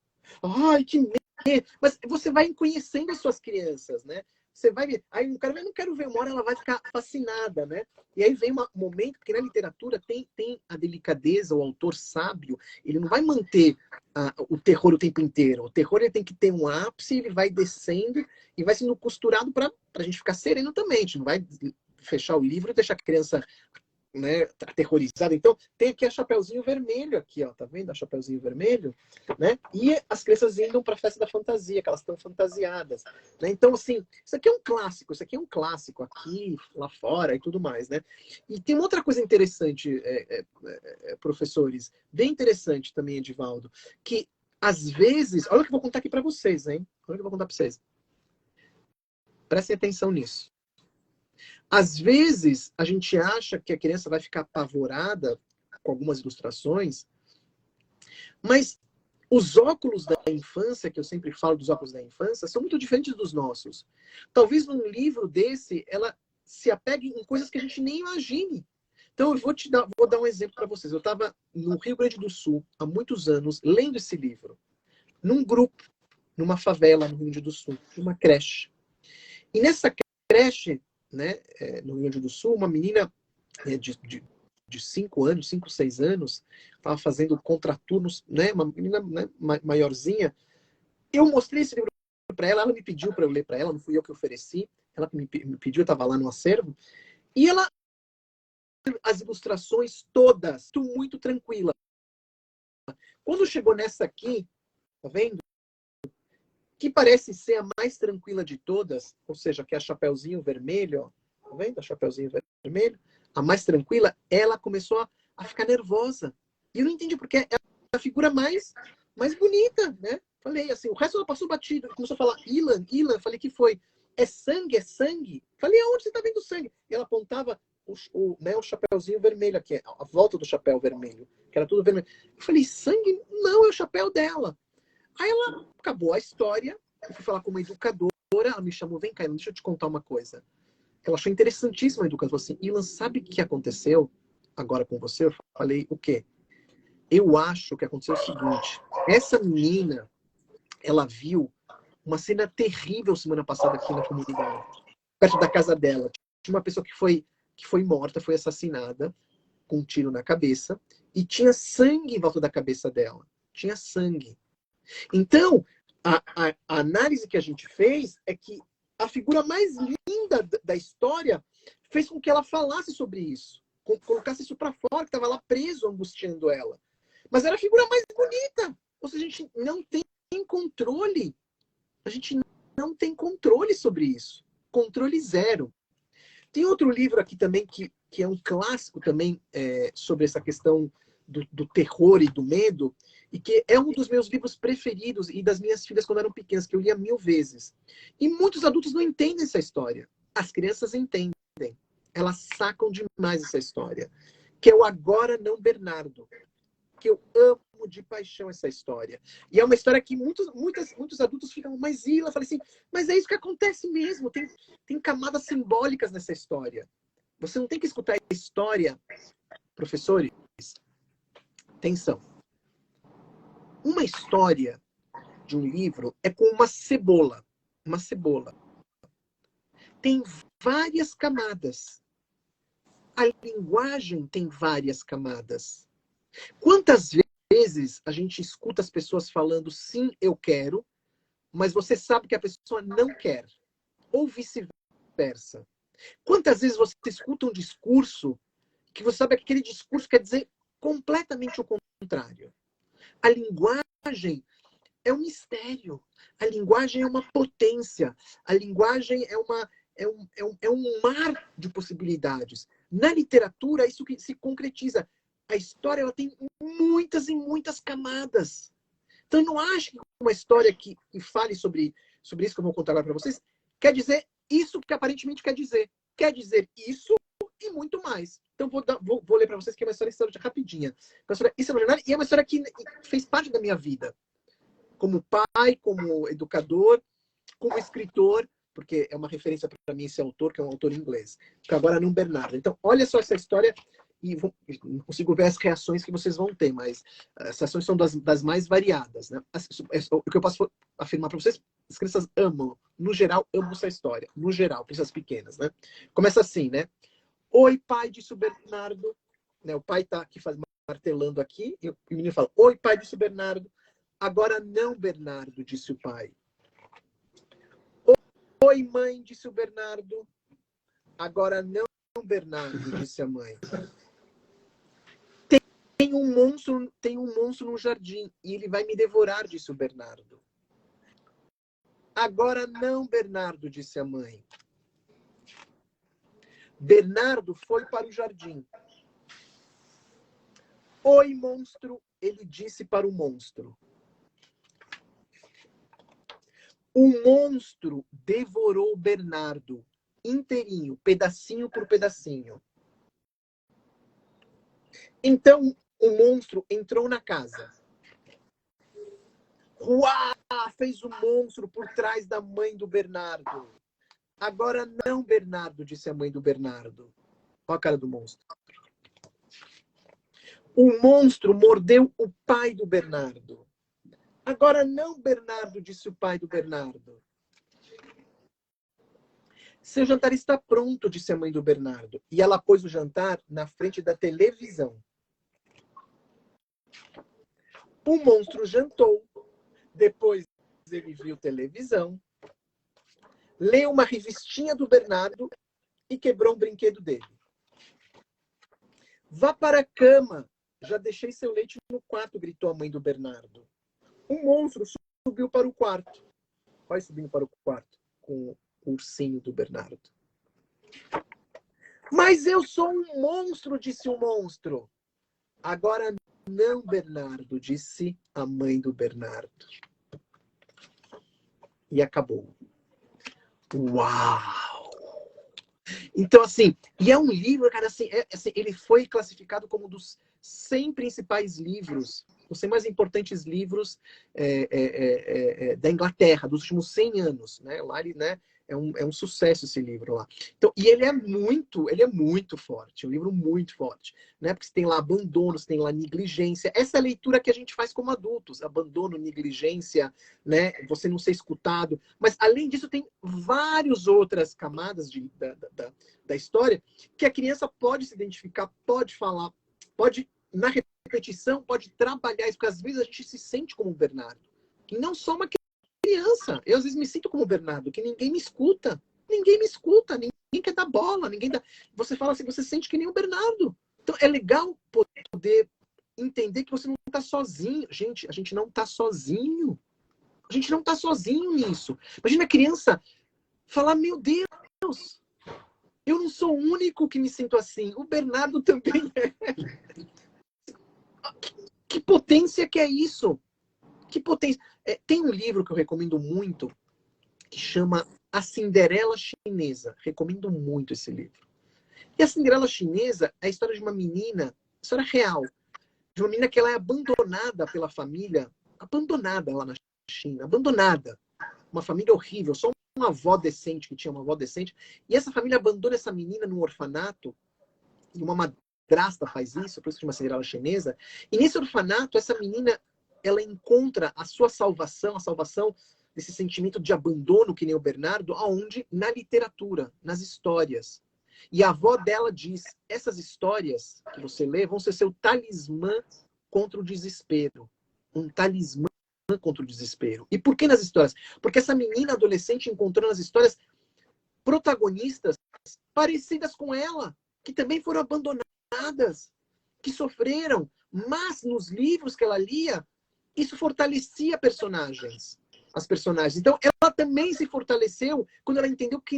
Ai, que medo! Mas você vai conhecendo as suas crianças, né? Você vai ver. Aí eu não quero ver, uma hora ela vai ficar fascinada, né? E aí vem um momento, porque na literatura tem a delicadeza, o autor sábio, ele não vai manter o terror o tempo inteiro. O terror ele tem que ter um ápice, ele vai descendo e vai sendo costurado para a gente ficar sereno também. A gente não vai fechar o livro e deixar a criança, né, aterrorizada. Então, tem aqui a Chapeuzinho Vermelho, aqui, ó, tá vendo a Chapeuzinho Vermelho? Né? E as crianças indo para a festa da fantasia, que elas estão fantasiadas. Né? Então, assim, isso aqui é um clássico aqui, lá fora e tudo mais, né? E tem uma outra coisa interessante, professores, bem interessante também, Edivaldo, que às vezes, olha o que eu vou contar aqui para vocês, hein? Olha o que eu vou contar para vocês. Prestem atenção nisso. Às vezes, a gente acha que a criança vai ficar apavorada com algumas ilustrações, mas os óculos da infância, que eu sempre falo dos óculos da infância, são muito diferentes dos nossos. Talvez num livro desse, ela se apegue em coisas que a gente nem imagine. Então, eu vou dar um exemplo para vocês. Eu estava no Rio Grande do Sul, há muitos anos, lendo esse livro, num grupo, numa favela no Rio Grande do Sul, numa creche. E nessa creche, né, no Rio Grande do Sul, uma menina de 5 anos, 5, 6 anos, estava fazendo contraturnos, né, uma menina, né, maiorzinha. Eu mostrei esse livro para ela, ela me pediu para eu ler para ela, não fui eu que ofereci, ela me pediu, eu estava lá no acervo, e ela, as ilustrações todas, muito tranquila. Quando chegou nessa aqui, tá vendo? Que parece ser a mais tranquila de todas, ou seja, que é a Chapeuzinho Vermelho, ó, tá vendo? A Chapeuzinho Vermelho, a mais tranquila, ela começou a ficar nervosa. E eu não entendi porque é a figura mais bonita, né? Falei assim, o resto ela passou batido. Começou a falar, Ilan, Ilan. Falei, que foi? É sangue, é sangue? Falei, aonde você tá vendo sangue? E ela apontava o chapéuzinho vermelho aqui, a volta do chapéu vermelho, que era tudo vermelho. Eu falei, sangue? Não, é o chapéu dela. Aí ela acabou a história, eu fui falar com uma educadora, ela me chamou, vem cá, deixa eu te contar uma coisa. Ela achou interessantíssima a educadora, falou assim, Ilan, sabe o que aconteceu agora com você? Eu falei, o quê? Eu acho que aconteceu o seguinte, essa menina, ela viu uma cena terrível semana passada aqui na comunidade, perto da casa dela. Tinha uma pessoa que foi morta, foi assassinada, com um tiro na cabeça, e tinha sangue em volta da cabeça dela. Tinha sangue. Então, a análise que a gente fez é que a figura mais linda da história fez com que ela falasse sobre isso, colocasse isso para fora, que estava lá preso, angustiando ela. Mas era a figura mais bonita. Ou seja, a gente não tem controle. A gente não tem controle sobre isso. Controle zero. Tem outro livro aqui também que é um clássico também sobre essa questão do terror e do medo, e que é um dos meus livros preferidos e das minhas filhas quando eram pequenas, que eu lia 1000 vezes. E muitos adultos não entendem essa história. As crianças entendem. Elas sacam demais essa história. Que é o Agora Não, Bernardo. Que eu amo de paixão essa história. E é uma história que muitos adultos ficam, mas Ila, eu falei assim, mas é isso que acontece mesmo. Tem camadas simbólicas nessa história. Você não tem que escutar a história, professores. Atenção. Uma história de um livro é como uma cebola. Uma cebola. Tem várias camadas. A linguagem tem várias camadas. Quantas vezes a gente escuta as pessoas falando sim, eu quero, mas você sabe que a pessoa não quer? Ou vice-versa. Quantas vezes você escuta um discurso que você sabe que aquele discurso quer dizer completamente o contrário? A linguagem é um mistério. A linguagem é uma potência. A linguagem é um mar de possibilidades. Na literatura, isso que se concretiza. A história ela tem muitas e muitas camadas. Então, não acho que uma história que fale sobre isso que eu vou contar agora para vocês quer dizer isso que aparentemente quer dizer. Quer dizer isso e muito mais. Então, vou ler para vocês que é uma história rapidinha. Uma história extraordinária e é uma história que fez parte da minha vida. Como pai, como educador, como escritor, porque é uma referência para mim esse autor, que é um autor inglês. Que Agora Não, Bernardo. Então, olha só essa história e não consigo ver as reações que vocês vão ter, mas as reações são das mais variadas. Né? O que eu posso afirmar para vocês, as crianças amam, no geral, amam essa história. No geral, crianças pequenas. Né? Começa assim, né? Oi, pai, disse o Bernardo. Né? O pai está aqui martelando aqui, e o menino fala, oi, pai, disse o Bernardo. Agora não, Bernardo, disse o pai. Oi, mãe, disse o Bernardo. Agora não, Bernardo, disse a mãe. Tem um monstro no jardim e ele vai me devorar, disse o Bernardo. Agora não, Bernardo, disse a mãe. Bernardo foi para o jardim. Oi, monstro, ele disse para o monstro. O monstro devorou Bernardo inteirinho, pedacinho por pedacinho. Então, o monstro entrou na casa. Uá! Fez o monstro por trás da mãe do Bernardo. Agora não, Bernardo, disse a mãe do Bernardo. Olha a cara do monstro. O monstro mordeu o pai do Bernardo. Agora não, Bernardo, disse o pai do Bernardo. Seu jantar está pronto, disse a mãe do Bernardo. E ela pôs o jantar na frente da televisão. O monstro jantou. Depois ele viu televisão, leu uma revistinha do Bernardo e quebrou um brinquedo dele. Vá para a cama. Já deixei seu leite no quarto, gritou a mãe do Bernardo. O monstro subiu para o quarto. Vai subindo para o quarto com o ursinho do Bernardo. Mas eu sou um monstro, disse o monstro. Agora não, Bernardo, disse a mãe do Bernardo. e acabou. Uau! Então, assim, e é um livro, cara, assim, assim, ele foi classificado como um dos 100 principais livros, os 100 mais importantes livros da Inglaterra, dos últimos 100 anos, né? Lá ele, né, é um sucesso esse livro lá. Então, e ele é muito forte, um livro muito forte, né? Porque você tem lá abandono, você tem lá negligência. Essa é a leitura que a gente faz como adultos, abandono, negligência, né? Você não ser escutado. Mas, além disso, tem várias outras camadas da história que a criança pode se identificar, pode falar, pode, na repetição, pode trabalhar isso, porque às vezes a gente se sente como o Bernardo. E não só uma criança. Eu às vezes me sinto como o Bernardo, que ninguém me escuta. Ninguém me escuta, ninguém quer dar bola, ninguém dá... Você fala assim, você sente que nem o Bernardo. Então é legal poder entender que você não está sozinho. Gente, a gente não está sozinho. A gente não está sozinho nisso. Imagina a criança falar, meu Deus, eu não sou o único que me sinto assim. O Bernardo também é. Que potência que é isso? Que potência. Tem um livro que eu recomendo muito que chama A Cinderela Chinesa. Recomendo muito esse livro. E a Cinderela Chinesa é a história de uma menina, história real, de uma menina que ela é abandonada pela família, abandonada lá na China, abandonada. Uma família horrível, só uma avó decente, que tinha uma avó decente. E essa família abandona essa menina num orfanato, e uma madrasta faz isso, por isso que chama Cinderela Chinesa. E nesse orfanato, essa menina, ela encontra a sua salvação, a salvação desse sentimento de abandono, que nem o Bernardo, aonde? Na literatura, nas histórias. E a avó dela diz, essas histórias que você lê vão ser seu talismã contra o desespero. Um talismã contra o desespero. E por que nas histórias? Porque essa menina adolescente encontrou nas histórias protagonistas parecidas com ela, que também foram abandonadas, que sofreram, mas nos livros que ela lia, isso fortalecia as personagens. Então, ela também se fortaleceu quando ela entendeu que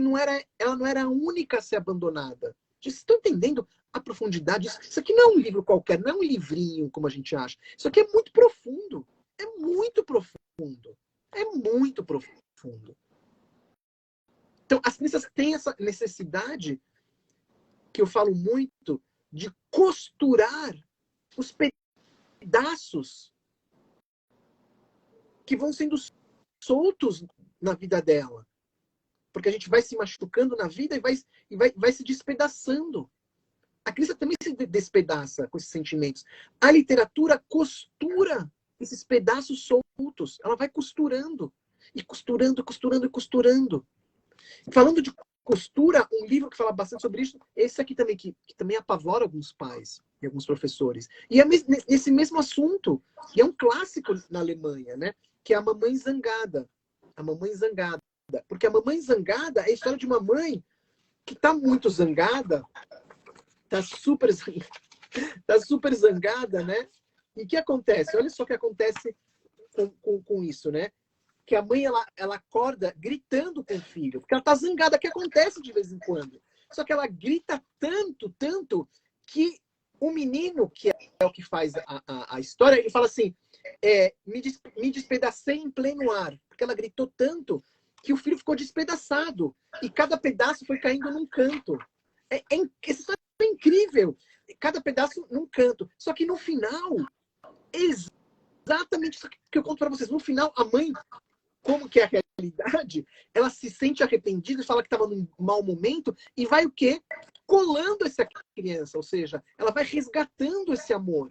ela não era a única a ser abandonada. Vocês estão entendendo a profundidade disso? Isso aqui não é um livro qualquer, não é um livrinho, como a gente acha. Isso aqui é muito profundo. É muito profundo. É muito profundo. Então, as crianças têm essa necessidade, que eu falo muito, de costurar os pedaços que vão sendo soltos na vida dela. Porque a gente vai se machucando na vida e vai se despedaçando. A criança também se despedaça com esses sentimentos. A literatura costura esses pedaços soltos. Ela vai costurando. E costurando, costurando e costurando. Falando de costura, um livro que fala bastante sobre isso, esse aqui também, que também apavora alguns pais e alguns professores. E é esse mesmo assunto, e é um clássico na Alemanha, né? Que é a Mamãe Zangada. A Mamãe Zangada. Porque a Mamãe Zangada é a história de uma mãe que está muito zangada, está super zangada, né? E o que acontece? Olha só o que acontece com isso, né? Que a mãe, ela acorda gritando com o filho, porque ela tá zangada, que acontece de vez em quando. Só que ela grita tanto, que o menino, que é o que faz a história, ele fala assim, me despedacei em pleno ar, porque ela gritou tanto que o filho ficou despedaçado, e cada pedaço foi caindo num canto. Essa história é incrível, cada pedaço num canto. Só que no final, exatamente isso que eu conto para vocês, no final, a mãe, como que é a realidade, ela se sente arrependida e fala que estava num mau momento e vai o quê? Colando essa criança, ou seja, ela vai resgatando esse amor.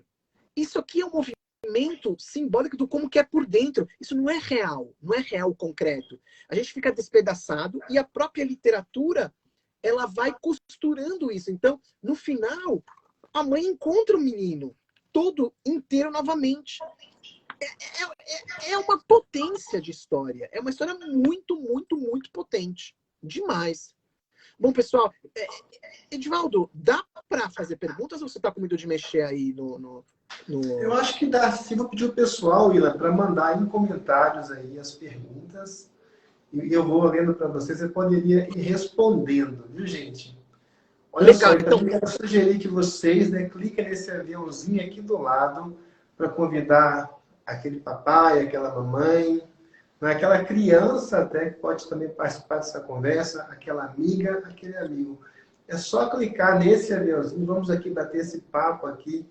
Isso aqui é um movimento simbólico do como que é por dentro. Isso não é real concreto. A gente fica despedaçado e a própria literatura, ela vai costurando isso. Então, no final, a mãe encontra o menino todo inteiro novamente. É uma potência de história. É uma história muito, muito, muito potente. Demais. Bom, pessoal, Edivaldo, dá para fazer perguntas ou você está com medo de mexer aí no... Eu acho que dá. Sim, vou pedir o pessoal, Willa, para mandar em comentários aí as perguntas. E eu vou lendo para vocês. Você poderia ir respondendo, viu, gente? Olha Legal, só, eu também quero sugerir que vocês, né, cliquem nesse aviãozinho aqui do lado para convidar aquele papai, aquela mamãe, Não é aquela criança até que pode também participar dessa conversa, aquela amiga, aquele amigo. É só clicar nesse aviãozinho. Vamos aqui bater esse papo aqui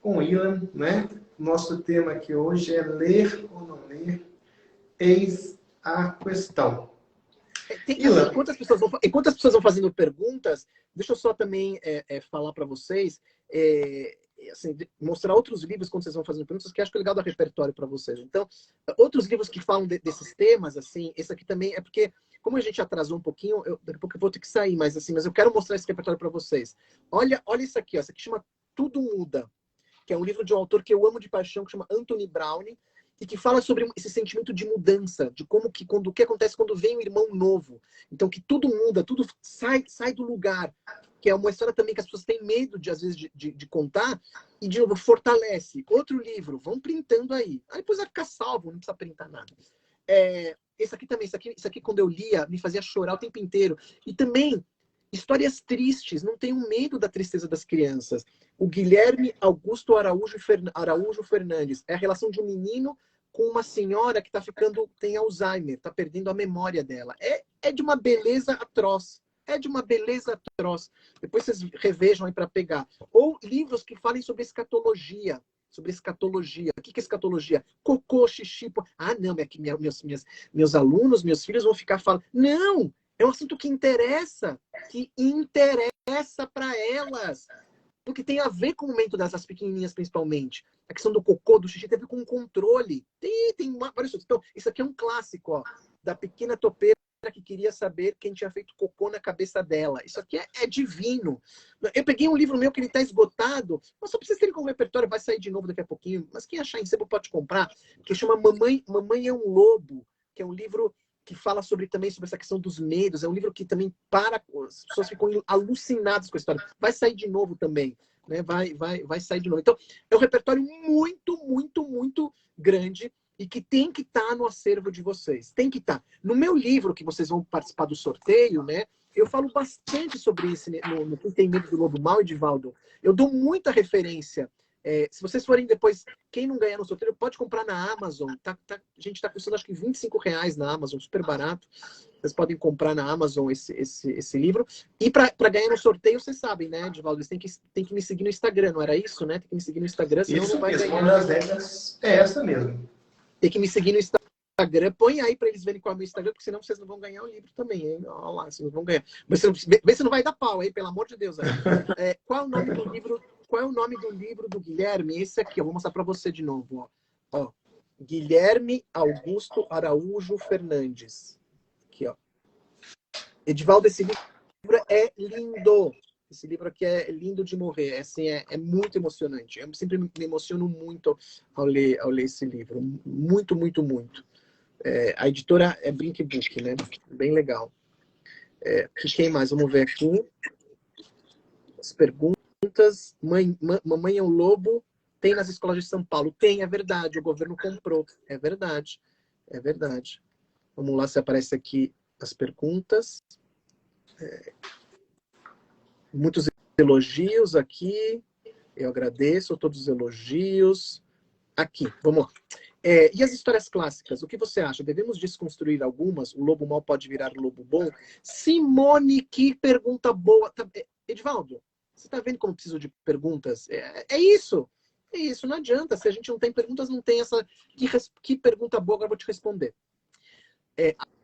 com o Ilan, né? Nosso tema aqui hoje é ler ou não ler. Eis a questão. Assim, enquanto as pessoas vão fazendo perguntas, deixa eu só também falar para vocês, assim, mostrar outros livros quando vocês vão fazendo perguntas, que acho que é legal dar repertório para vocês. Então, outros livros que falam desses temas, assim, esse aqui também é porque, como a gente atrasou um pouquinho, daqui a pouco eu vou ter que sair, mas eu quero mostrar esse repertório para vocês. Olha isso aqui, ó, isso aqui chama Tudo Muda, que é um livro de um autor que eu amo de paixão, que chama Anthony Browne, e que fala sobre esse sentimento de mudança, de como que o que acontece quando vem um irmão novo. Então, que tudo muda, tudo sai do lugar. Que é uma história também que as pessoas têm medo, às vezes, de contar, e, de novo, fortalece. Outro livro, vão printando aí. Aí depois vai ficar salvo, não precisa printar nada. Esse aqui também, isso aqui, quando eu lia, me fazia chorar o tempo inteiro. E também, histórias tristes, não tenham medo da tristeza das crianças. O Guilherme Augusto Araújo Fernandes. É a relação de um menino com uma senhora que tem Alzheimer, está perdendo a memória dela. É de uma beleza atroz. É de uma beleza atroz. Depois vocês revejam aí para pegar. Ou livros que falem sobre escatologia. Sobre escatologia. O que é escatologia? Cocô, xixi. Ah, não, é que meus alunos, meus filhos vão ficar falando. Não! É um assunto que interessa para elas. Porque tem a ver com o momento das pequenininhas, principalmente. A questão do cocô, do xixi, tem a ver com o controle. Tem vários. Então, isso aqui é um clássico, ó, da pequena topeira que queria saber quem tinha feito cocô na cabeça dela. Isso aqui é divino. Eu peguei um livro meu que ele está esgotado, mas só para vocês terem como repertório, vai sair de novo daqui a pouquinho, mas quem achar em sebo pode comprar, que chama Mamãe é um Lobo, que é um livro que fala também sobre essa questão dos medos. É um livro que também as pessoas ficam alucinadas com a história. Vai sair de novo também. Né? Vai sair de novo. Então, é um repertório muito, muito, muito grande e que tem que estar no acervo de vocês. Tem que estar. No meu livro, que vocês vão participar do sorteio, né? Eu falo bastante sobre isso no Quem Tem Medo do Lobo Mau, Edivaldo. Eu dou muita referência. Se vocês forem depois, quem não ganhar no sorteio, pode comprar na Amazon. A gente está custando acho que R$ 25 na Amazon, super barato. Vocês podem comprar na Amazon esse livro. E para ganhar no sorteio, vocês sabem, né, Edivaldo? Eles têm que me seguir no Instagram, não era isso, né? Tem que me seguir no Instagram, senão Isso não vai mesmo, ganhar. uma das regras é essa mesmo. Tem que me seguir no Instagram. Põe aí para eles verem qual é o meu Instagram, porque senão vocês não vão ganhar o livro também, hein? Olha lá, vocês não vão ganhar. Vê se não vai dar pau aí, pelo amor de Deus. Qual é o nome do livro? Qual é o nome do livro do Guilherme? Esse aqui, eu vou mostrar para você de novo. Ó. Guilherme Augusto Araújo Fernandes. Aqui, ó. Edivaldo, esse livro é lindo. Esse livro aqui é lindo de morrer. Assim, é muito emocionante. Eu sempre me emociono muito ao ler esse livro. Muito, muito, muito. A editora é Brink Book, né? Bem legal. Quem mais? Vamos ver aqui. As perguntas. Mamãe é um Lobo. Tem nas escolas de São Paulo? Tem, é verdade. O governo comprou. É verdade. É verdade. Vamos lá se aparece aqui as perguntas. Muitos elogios aqui. Eu agradeço todos os elogios. Aqui, vamos lá. E as histórias clássicas? O que você acha? Devemos desconstruir algumas? O lobo mau pode virar lobo bom? Simone, que pergunta boa. Edivaldo, você está vendo como preciso de perguntas? É isso. É isso, não adianta. Se a gente não tem perguntas, não tem essa... Que pergunta boa, agora eu vou te responder.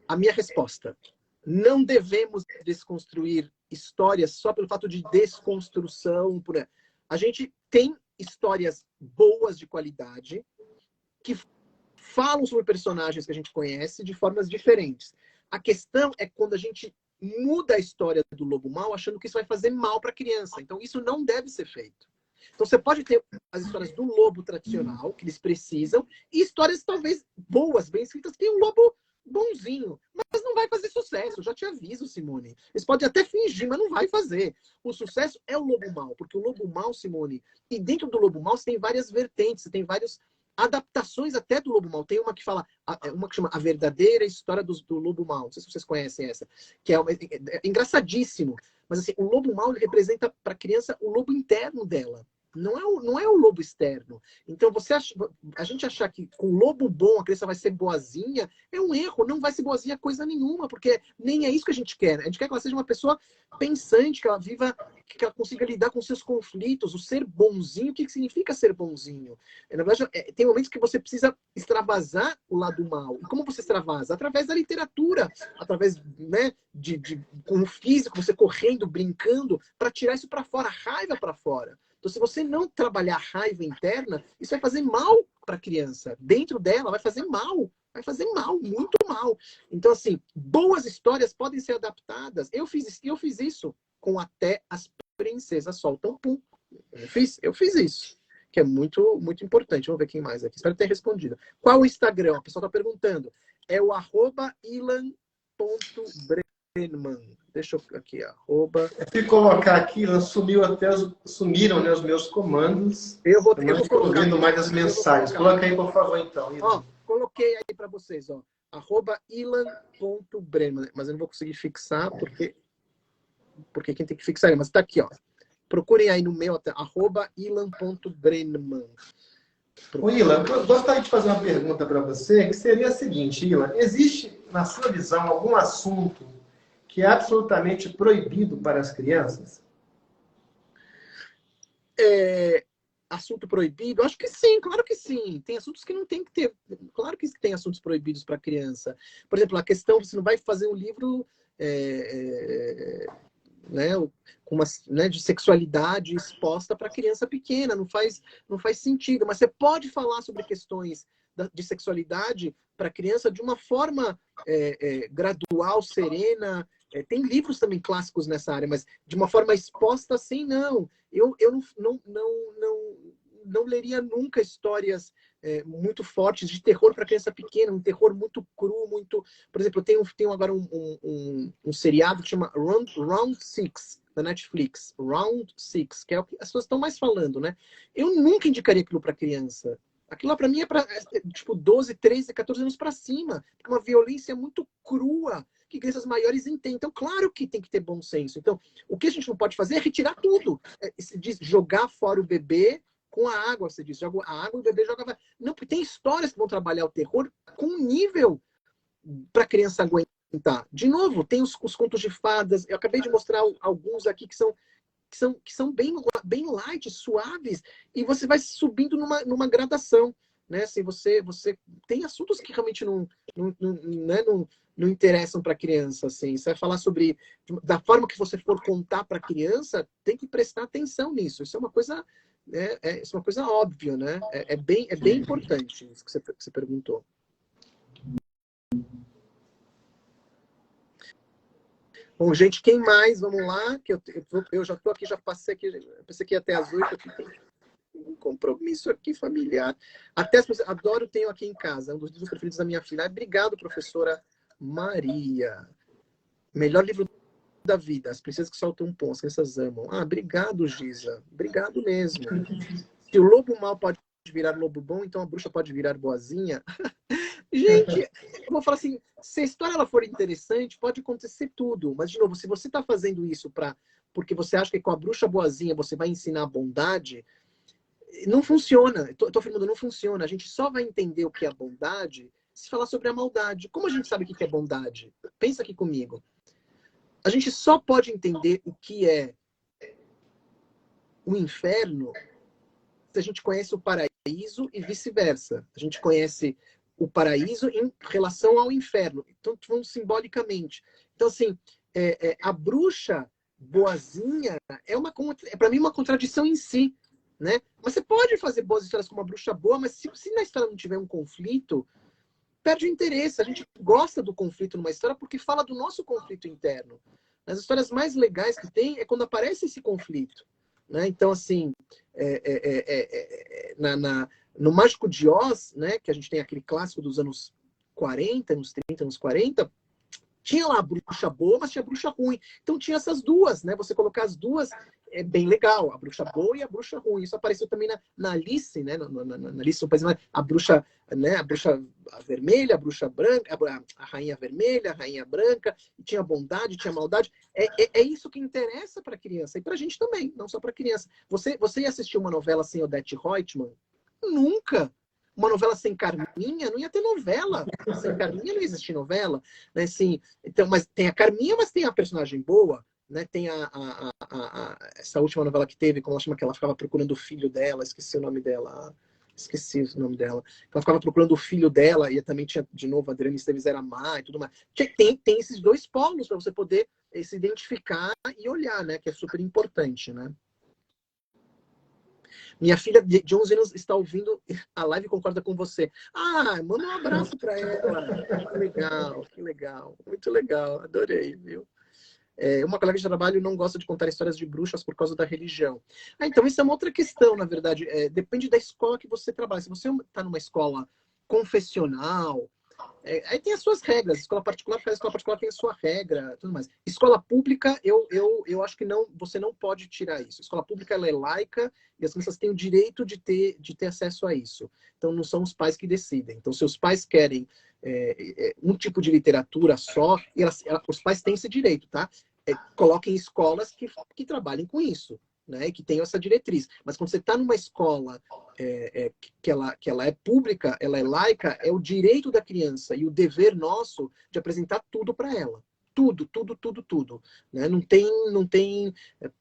A minha resposta. Não devemos desconstruir histórias só pelo fato de desconstrução. A gente tem histórias boas de qualidade que falam sobre personagens que a gente conhece de formas diferentes. A questão é quando a gente muda a história do lobo mau achando que isso vai fazer mal para a criança. Então, isso não deve ser feito. Então, você pode ter as histórias do lobo tradicional, que eles precisam, e histórias talvez boas, bem escritas, que tem um lobo bonzinho, mas não vai fazer sucesso. Eu já te aviso, Simone. Eles podem até fingir, mas não vai fazer. O sucesso é o lobo mau, porque o lobo mau, Simone, e dentro do lobo mau você tem várias vertentes, você tem várias adaptações até do lobo mau. Tem uma que chama A Verdadeira História do Lobo Mau. Não sei se vocês conhecem essa, que é engraçadíssimo. Mas assim, o lobo mau ele representa para a criança o lobo interno dela. não é o lobo externo. Então, a gente achar que com o lobo bom a criança vai ser boazinha é um erro. Não vai ser boazinha coisa nenhuma, porque nem é isso que a gente quer. A gente quer que ela seja uma pessoa pensante, que ela viva, que ela consiga lidar com seus conflitos. O ser bonzinho, o que significa ser bonzinho? Na verdade, tem momentos que você precisa extravasar o lado mal. E como você extravasa? Através da literatura, através, né, com o físico, você correndo, brincando, para tirar isso para fora, a raiva para fora. Então, se você não trabalhar a raiva interna, isso vai fazer mal para a criança. Dentro dela, vai fazer mal. Vai fazer mal, muito mal. Então, assim, boas histórias podem ser adaptadas. Eu fiz isso com Até as Princesas Soltam Pum. Eu fiz isso, que é muito, muito importante. Vamos ver quem mais aqui. Espero ter respondido. Qual o Instagram? O pessoal está perguntando. É o @ilan.brenman. Deixa eu aqui, arroba. Se colocar aqui, sumiram, né, os meus comandos. Eu vou ouvindo mais as mensagens. Coloca aí, por favor, então. Ó, coloquei aí para vocês, ó. @ilan.brenman. Mas eu não vou conseguir fixar, porque quem tem que fixar aí. Mas tá aqui, ó. Procurem aí no meu, @ilan.brenman. Ô, Ilan, eu gostaria de fazer uma pergunta para você, que seria a seguinte, Ilan. Existe, na sua visão, algum assunto que é absolutamente proibido para as crianças? Assunto proibido? Acho que sim, claro que sim. Tem assuntos que não tem que ter. Claro que tem assuntos proibidos para criança. Por exemplo, a questão, você não vai fazer um livro né, com né, de sexualidade exposta para criança pequena. Não faz sentido. Mas você pode falar sobre questões de sexualidade para criança de uma forma gradual, serena. Tem livros também clássicos nessa área, mas de uma forma exposta assim, não. Eu não leria nunca histórias muito fortes de terror para criança pequena, um terror muito cru, muito... Por exemplo, eu tenho agora um seriado que chama Round Six, da Netflix. Round Six, que é o que as pessoas estão mais falando, né? Eu nunca indicaria aquilo para criança. Aquilo lá para mim é para tipo 12, 13, 14 anos para cima. Uma violência muito crua que crianças maiores entendem. Então, claro que tem que ter bom senso. Então, o que a gente não pode fazer é retirar tudo. Se diz jogar fora o bebê com a água, você diz. Joga a água e o bebê joga... Não, porque tem histórias que vão trabalhar o terror com nível para a criança aguentar. De novo, tem os contos de fadas. Eu acabei de mostrar alguns aqui que são bem light, suaves, e você vai subindo numa gradação. Né? Assim, você tem assuntos que realmente não interessam para a criança. Assim. Você vai falar sobre... Da forma que você for contar para a criança, tem que prestar atenção nisso. Isso é uma coisa... isso é uma coisa óbvia, né? É bem importante isso que você perguntou. Bom, gente, quem mais? Vamos lá. Que eu já estou aqui, já passei aqui. Eu pensei que ia até às 8. Aqui tem um compromisso aqui familiar. Até as pessoas... Adoro, tenho aqui em casa. Um dos livros preferidos da minha filha. Obrigado, professora Maria. Melhor livro da vida. As princesas que soltam pão, as crianças amam. Obrigado, Giza. Obrigado mesmo. Se o lobo mau pode virar lobo bom, então a bruxa pode virar boazinha. Gente, eu vou falar assim, se a história ela for interessante, pode acontecer tudo. Mas, de novo, se você está fazendo isso porque você acha que com a bruxa boazinha você vai ensinar a bondade, não funciona. Estou afirmando, não funciona. A gente só vai entender o que é a bondade se falar sobre a maldade. Como a gente sabe o que é bondade? Pensa aqui comigo. A gente só pode entender o que é o inferno se a gente conhece o paraíso e vice-versa. A gente conhece o paraíso em relação ao inferno. Então, vamos simbolicamente. Então, assim, a bruxa boazinha é para mim uma contradição em si. Né? Mas você pode fazer boas histórias com uma bruxa boa, mas se na história não tiver um conflito, perde o interesse. A gente gosta do conflito numa história porque fala do nosso conflito interno. As histórias mais legais que tem é quando aparece esse conflito. Né? Então, assim, no Mágico de Oz, né, que a gente tem aquele clássico dos anos 40, anos 30, anos 40, tinha lá a bruxa boa, mas tinha a bruxa ruim. Então tinha essas duas, né? Você colocar as duas é bem legal, a bruxa boa e a bruxa ruim. Isso apareceu também na Alice, né? Na Alice, a bruxa, né? A bruxa vermelha, a bruxa branca, a rainha vermelha, a rainha branca, tinha bondade, tinha maldade. É isso que interessa para criança e para a gente também, não só para criança. Você ia assistir uma novela sem Odete Roitman? Nunca. Uma novela sem Carminha, não ia ter novela. Sem Carminha não ia existir novela. Né? Assim, então, mas tem a Carminha, mas tem a personagem boa. Né? Tem essa última novela que teve, como ela chama, que ela ficava procurando o filho dela, esqueci o nome dela. Esqueci o nome dela. Ela ficava procurando o filho dela, e também tinha, de novo, a Adriana Esteves era má e tudo mais. Tem esses dois polos para você poder se identificar e olhar, né? Que é super importante, né? Minha filha de 11 anos está ouvindo a live e concorda com você. Ah, manda um abraço para ela. Que legal, que legal. Muito legal, adorei, viu? Uma colega de trabalho não gosta de contar histórias de bruxas por causa da religião. Então, isso é uma outra questão, na verdade. Depende da escola que você trabalha. Se você está numa escola confessional, aí tem as suas regras. Escola particular, cada escola particular tem a sua regra, tudo mais. Escola pública, eu acho que não, você não pode tirar isso. Escola pública, ela é laica e as crianças têm o direito de ter acesso a isso. Então, não são os pais que decidem. Então, se os pais querem um tipo de literatura só, os pais têm esse direito, tá? Coloquem escolas que trabalhem com isso, né? Que tenham essa diretriz. Mas quando você está numa escola que ela é pública, ela é laica, é o direito da criança e o dever nosso de apresentar tudo para ela. Tudo, tudo, tudo, tudo. Né? Não tem,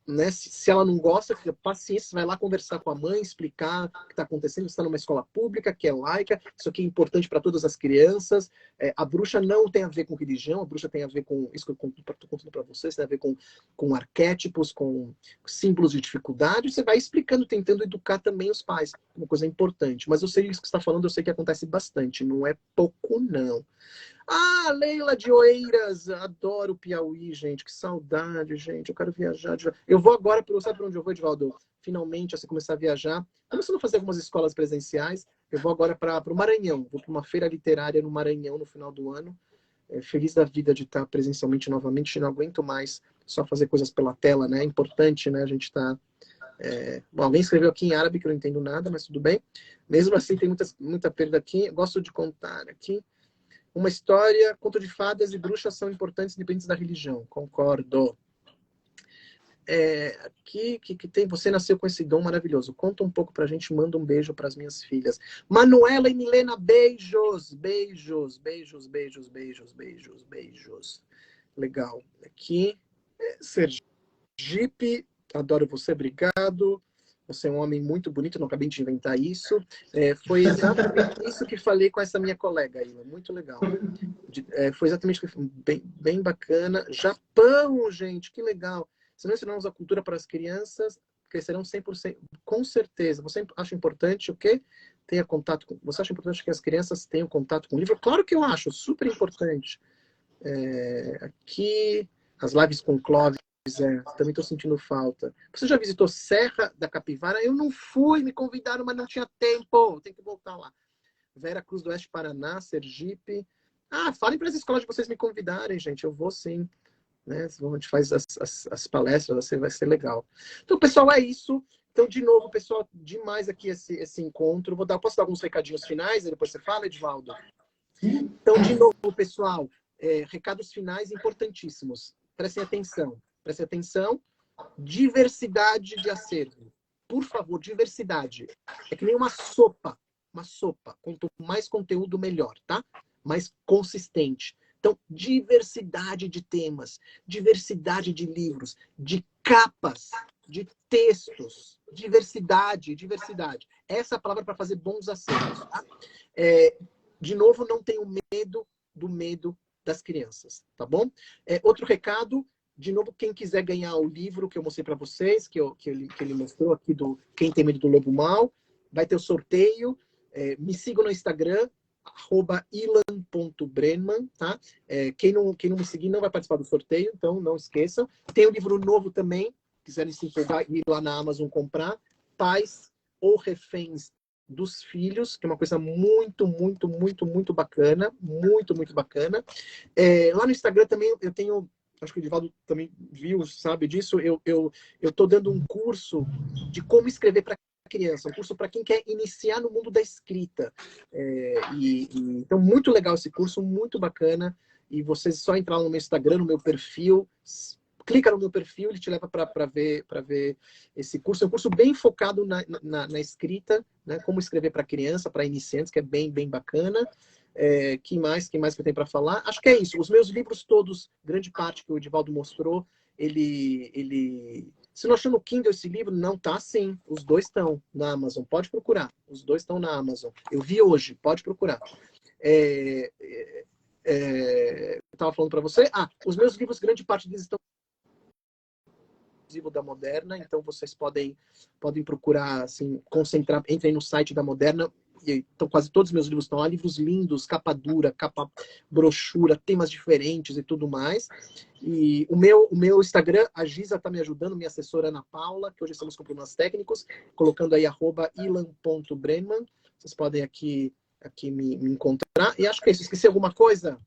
né? Se ela não gosta, fica paciência, você vai lá conversar com a mãe, explicar o que está acontecendo. Você está numa escola pública, que é laica, isso aqui é importante para todas as crianças. A bruxa não tem a ver com religião, a bruxa tem a ver com isso que eu estou contando para vocês, tem a ver com arquétipos, com símbolos de dificuldade. Você vai explicando, tentando educar também os pais, uma coisa importante. Mas eu sei isso que você está falando, eu sei que acontece bastante, não é pouco, não. Ah, Leila de Oeiras, adoro o Piauí, gente, que saudade, gente, eu quero viajar. Eu vou agora, sabe para onde eu vou, Edvaldo? Finalmente, assim, começar a viajar. Começando a fazer algumas escolas presenciais, eu vou agora para o Maranhão, vou para uma feira literária no Maranhão no final do ano. Feliz da vida de estar presencialmente novamente, não aguento mais só fazer coisas pela tela, né? É importante, né? A gente tá... Bom, alguém escreveu aqui em árabe que eu não entendo nada, mas tudo bem. Mesmo assim, tem muita perda aqui. Eu gosto de contar aqui. Uma história, conto de fadas e bruxas são importantes independentes da religião. Concordo. Aqui que tem, você nasceu com esse dom maravilhoso. Conta um pouco pra gente, manda um beijo para as minhas filhas. Manuela e Milena, beijos, beijos, beijos, beijos, beijos, beijos, beijos. Legal. Aqui, Sergipe, adoro você, obrigado. Você é um homem muito bonito, não acabei de inventar isso. Foi exatamente isso que falei com essa minha colega aí, muito legal. Foi exatamente bem bacana. Japão, gente, que legal. Se não ensinarmos a cultura para as crianças, crescerão 100%. Com certeza. Você acha importante o quê? Tenha contato com... Você acha importante que as crianças tenham contato com o livro? Claro que eu acho, super importante. Aqui, as lives com Clóvis. Também estou sentindo falta. Você já visitou Serra da Capivara? Eu não fui, me convidaram, mas não tinha tempo. Tem que voltar lá. Vera Cruz do Oeste, Paraná, Sergipe. Falem para as escolas de vocês me convidarem, gente. Eu vou sim. Né? A gente faz as palestras, vai ser legal. Então, pessoal, é isso. Então, de novo, pessoal, demais aqui esse encontro. Posso dar alguns recadinhos finais? E depois você fala, Edvaldo? Então, de novo, pessoal, recados finais importantíssimos. Prestem atenção. Prestem atenção. Diversidade de acervo. Por favor, diversidade. É que nem uma sopa. Uma sopa. Quanto mais conteúdo, melhor, tá? Mais consistente. Então, diversidade de temas, diversidade de livros, de capas, de textos. Diversidade, diversidade. Essa é a palavra para fazer bons acertos, tá? De novo, não tenho medo do medo das crianças, tá bom? Outro recado, de novo, quem quiser ganhar o livro que eu mostrei para vocês, que ele mostrou aqui do Quem Tem Medo do Lobo Mau, vai ter o sorteio. Me sigam no Instagram, @ilan.brenman, tá? Quem não me seguir não vai participar do sorteio, então não esqueçam. Tem um livro novo também, quiserem se empolgar, ir lá na Amazon comprar, Pais ou Reféns dos Filhos, que é uma coisa muito, muito, muito, muito bacana, muito, muito bacana. Lá no Instagram também eu tenho acho que o Edivaldo também viu, sabe disso, eu estou dando um curso de como escrever para criança, um curso para quem quer iniciar no mundo da escrita. Então, muito legal esse curso, muito bacana. E vocês só entrar no meu Instagram, no meu perfil, clica no meu perfil, ele te leva para ver esse curso. É um curso bem focado na escrita, né? Como escrever para criança, para iniciantes, que é bem bacana. Que mais que eu tenho para falar? Acho que é isso. Os meus livros todos, grande parte que o Edivaldo mostrou, ele... Se não achou no Kindle esse livro, não tá sim. Os dois estão na Amazon. Pode procurar. Os dois estão na Amazon. Eu vi hoje. Pode procurar. Eu estava falando para você. Os meus livros, grande parte deles estão da Moderna, então vocês podem procurar, assim, concentrar, entrem no site da Moderna, então quase todos os meus livros estão lá, livros lindos, capa dura, capa brochura, temas diferentes e tudo mais. E o meu Instagram, a Giza está me ajudando, minha assessora Ana Paula, que hoje estamos com problemas técnicos, colocando aí @ilan.brenman. Vocês podem aqui me encontrar. E acho que é isso. Esqueci alguma coisa?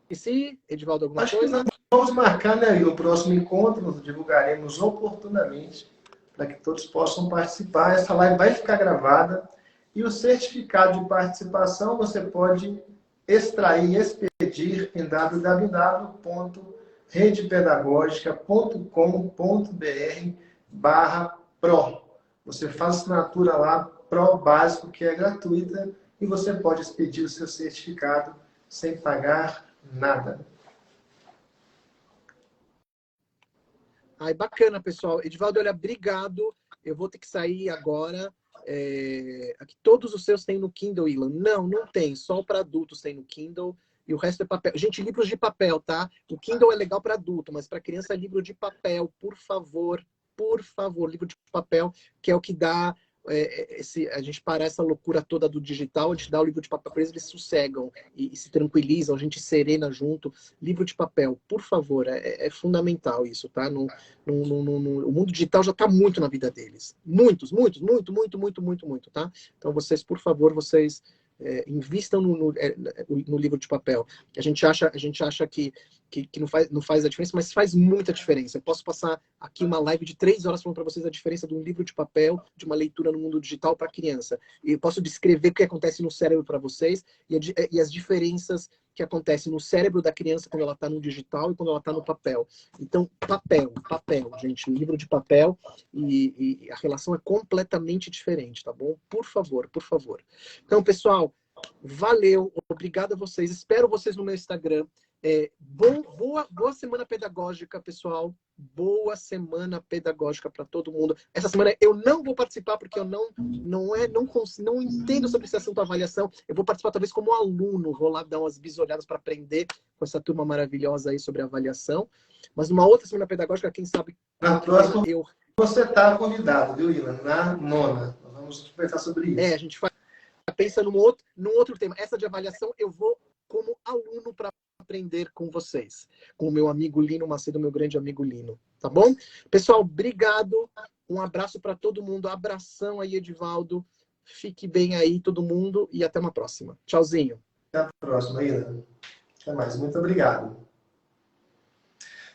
Esqueci, Edivaldo, alguma Acho coisa? que nós vamos marcar, né, o próximo encontro, nós divulgaremos oportunamente para que todos possam participar. Essa live vai ficar gravada e o certificado de participação você pode extrair e expedir em www.redepedagogica.com.br/pro. Você faz assinatura lá, Pro Básico, que é gratuita, e você pode expedir o seu certificado sem pagar nada. Ai, bacana, pessoal. Edivaldo, olha, obrigado. Eu vou ter que sair agora. Aqui, todos os seus tem no Kindle, Ilan? Não tem. Só para adultos tem no Kindle e o resto é papel. Gente, livros de papel, tá? O Kindle é legal para adulto, mas para criança é livro de papel, por favor. Por favor, livro de papel, que é o que dá... a gente para essa loucura toda do digital, a gente dá o livro de papel para eles sossegam e se tranquilizam, a gente serena junto. Livro de papel, por favor, é fundamental isso, tá? O mundo digital já está muito na vida deles. Muito, tá? Então vocês, por favor, vocês invistam no livro de papel. A gente acha que não faz a diferença, mas faz muita diferença. Eu posso passar aqui uma live de 3 horas falando para vocês a diferença de um livro de papel, de uma leitura no mundo digital para criança. E eu posso descrever o que acontece no cérebro para vocês e as diferenças que acontecem no cérebro da criança quando ela está no digital e quando ela está no papel. Então, papel, gente, livro de papel e a relação é completamente diferente, tá bom? Por favor. Então, pessoal, valeu, obrigado a vocês. Espero vocês no meu Instagram. Boa semana pedagógica, pessoal. Boa semana pedagógica para todo mundo. Essa semana eu não vou participar porque eu não entendo sobre esse assunto de avaliação. Eu vou participar talvez como aluno, vou lá dar umas bisolhadas para aprender com essa turma maravilhosa aí sobre avaliação. Mas numa outra semana pedagógica, quem sabe... Na próxima, você está convidado, viu, Ilan? Na 9ª. Nós vamos conversar sobre isso. A gente pensa num outro tema. Essa de avaliação eu vou como aluno para aprender com vocês, com o meu amigo Lino Macedo, meu grande amigo Lino, tá bom? Pessoal, obrigado, um abraço para todo mundo, abração aí, Edivaldo, fique bem aí todo mundo e até uma próxima. Tchauzinho. Até a próxima, Ilan. Até mais, muito obrigado.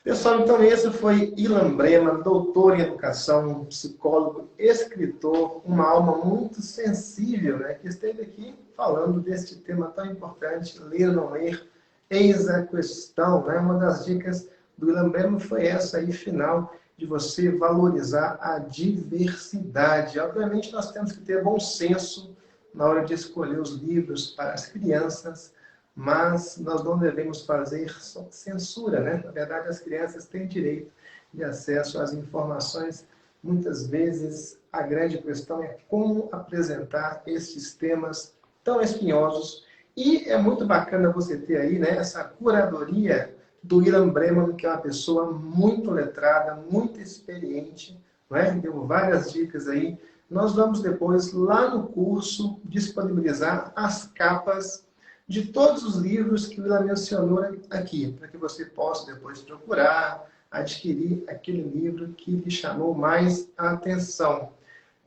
Pessoal, então esse foi Ilan Brenman, doutor em educação, psicólogo, escritor, uma alma muito sensível, né, que esteve aqui falando deste tema tão importante, ler ou não ler. Eis a questão, né? Uma das dicas do Ilan Brenman foi essa aí, final, de você valorizar a diversidade. Obviamente, nós temos que ter bom senso na hora de escolher os livros para as crianças, mas nós não devemos fazer censura, né? Na verdade, as crianças têm direito de acesso às informações. Muitas vezes, a grande questão é como apresentar esses temas tão espinhosos. E é muito bacana você ter aí, né, essa curadoria do Ilan Brenman, que é uma pessoa muito letrada, muito experiente, né? Deu várias dicas aí. Nós vamos depois, lá no curso, disponibilizar as capas de todos os livros que o Ilan mencionou aqui, para que você possa depois procurar, adquirir aquele livro que lhe chamou mais a atenção.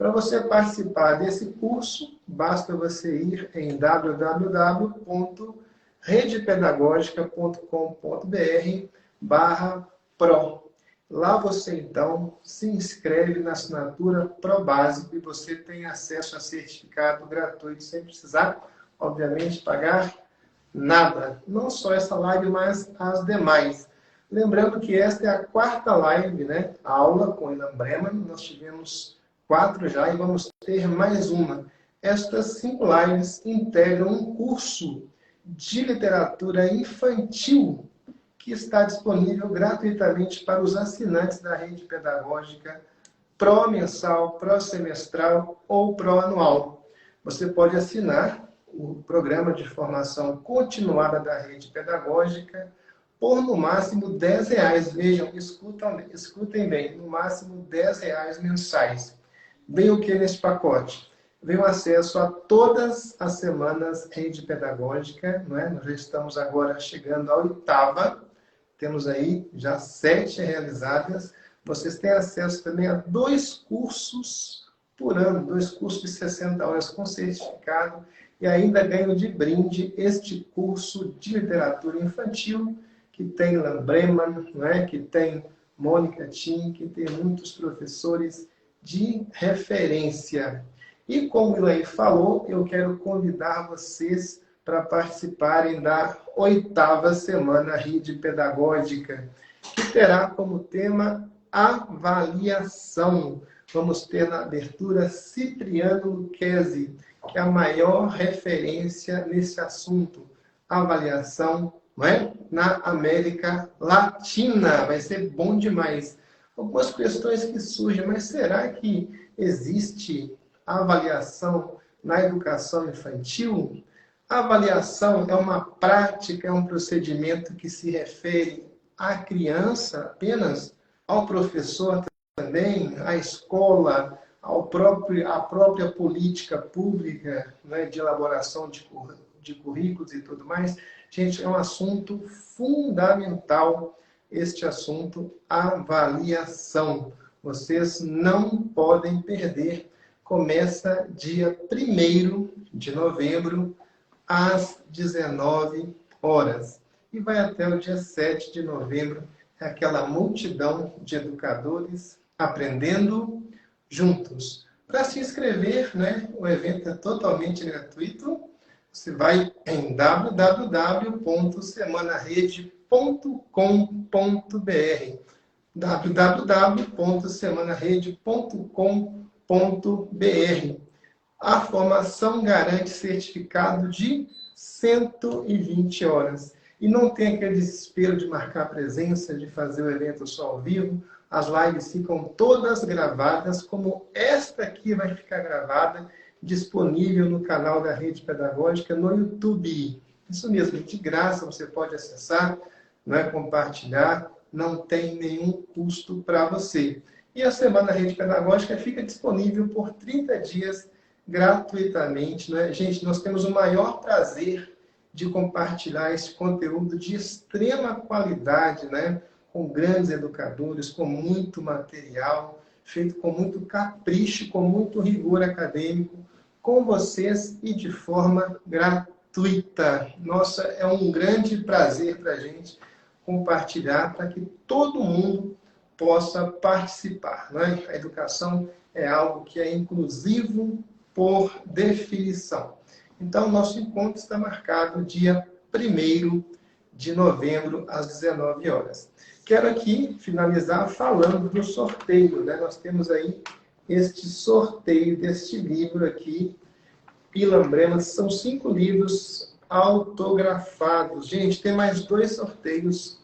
Para você participar desse curso, basta você ir em www.redepedagógica.com.br/pro. Lá você, então, se inscreve na assinatura Pro Básico e você tem acesso a certificado gratuito, sem precisar, obviamente, pagar nada. Não só essa live, mas as demais. Lembrando que esta é a quarta live, né? Aula com Ilan Breman. Nós tivemos 4 já e vamos ter mais uma. Estas 5 lives integram um curso de literatura infantil que está disponível gratuitamente para os assinantes da rede pedagógica pró-mensal, pró-semestral ou pró-anual. Você pode assinar o programa de formação continuada da rede pedagógica por no máximo R$10. Vejam, escutem bem, no máximo R$10 mensais. Vem o que nesse pacote? Vem o acesso a todas as semanas rede pedagógica, não é? Nós já estamos agora chegando à 8ª, temos aí já 7 realizadas. Vocês têm acesso também a 2 cursos por ano, 2 cursos de 60 horas com certificado, e ainda ganho de brinde este curso de literatura infantil, que tem Ilan Breman, não é? Que tem Mônica Tim, que tem muitos professores de referência. E como o Ilan falou, eu quero convidar vocês para participarem da 8ª Semana Rede Pedagógica, que terá como tema avaliação. Vamos ter na abertura Cipriano Lucchesi, que é a maior referência nesse assunto, avaliação, não é? Na América Latina. Vai ser bom demais. Algumas questões que surgem, mas será que existe avaliação na educação infantil? A avaliação é uma prática, é um procedimento que se refere à criança apenas, ao professor também, à escola, à própria política pública, né, de elaboração de currículos e tudo mais. Gente, é um assunto fundamental, este assunto, avaliação. Vocês não podem perder. Começa dia 1º de novembro, às 19 horas. E vai até o dia 7 de novembro, aquela multidão de educadores aprendendo juntos. Para se inscrever, né, o evento é totalmente gratuito. Você vai em www.semanarede.com.br www.semanarede.com.br. A formação garante certificado de 120 horas. E não tem aquele desespero de marcar presença, de fazer o evento só ao vivo. As lives ficam todas gravadas, como esta aqui vai ficar gravada, disponível no canal da Rede Pedagógica no YouTube. Isso mesmo, de graça você pode acessar, não é, compartilhar, não tem nenhum custo para você. E a Semana Rede Pedagógica fica disponível por 30 dias gratuitamente, né? Gente, nós temos o maior prazer de compartilhar esse conteúdo de extrema qualidade, né? Com grandes educadores, com muito material, feito com muito capricho, com muito rigor acadêmico, com vocês e de forma gratuita. Nossa, é um grande prazer para a gente compartilhar para que todo mundo possa participar, né? A educação é algo que é inclusivo por definição. Então, nosso encontro está marcado dia 1º de novembro, às 19 horas. Quero aqui finalizar falando do sorteio, né? Nós temos aí este sorteio deste livro aqui, Ilan Breman. São 5 livros autografados. Gente, tem mais 2 sorteios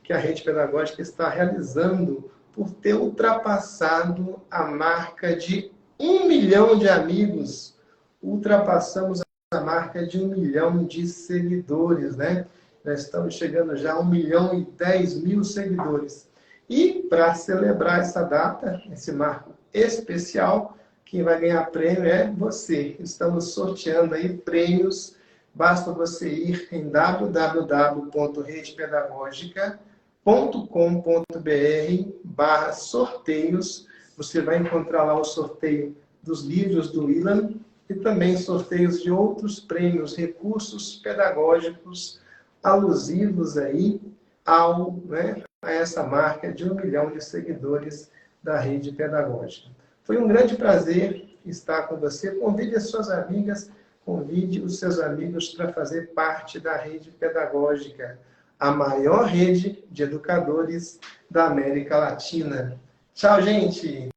que a Rede Pedagógica está realizando por ter ultrapassado a marca de 1 milhão de amigos. Ultrapassamos a marca de 1 milhão de seguidores, né? Nós estamos chegando já a 1.010.000 seguidores. E, para celebrar essa data, esse marco especial, quem vai ganhar prêmio é você. Estamos sorteando aí prêmios. Basta você ir em www.redepedagogica.com.br/sorteios. Você vai encontrar lá o sorteio dos livros do Willan e também sorteios de outros prêmios, recursos pedagógicos alusivos aí a essa marca de 1 milhão de seguidores da rede pedagógica. Foi um grande prazer estar com você. Convide as suas amigas, convide os seus amigos para fazer parte da rede pedagógica, a maior rede de educadores da América Latina. Tchau, gente!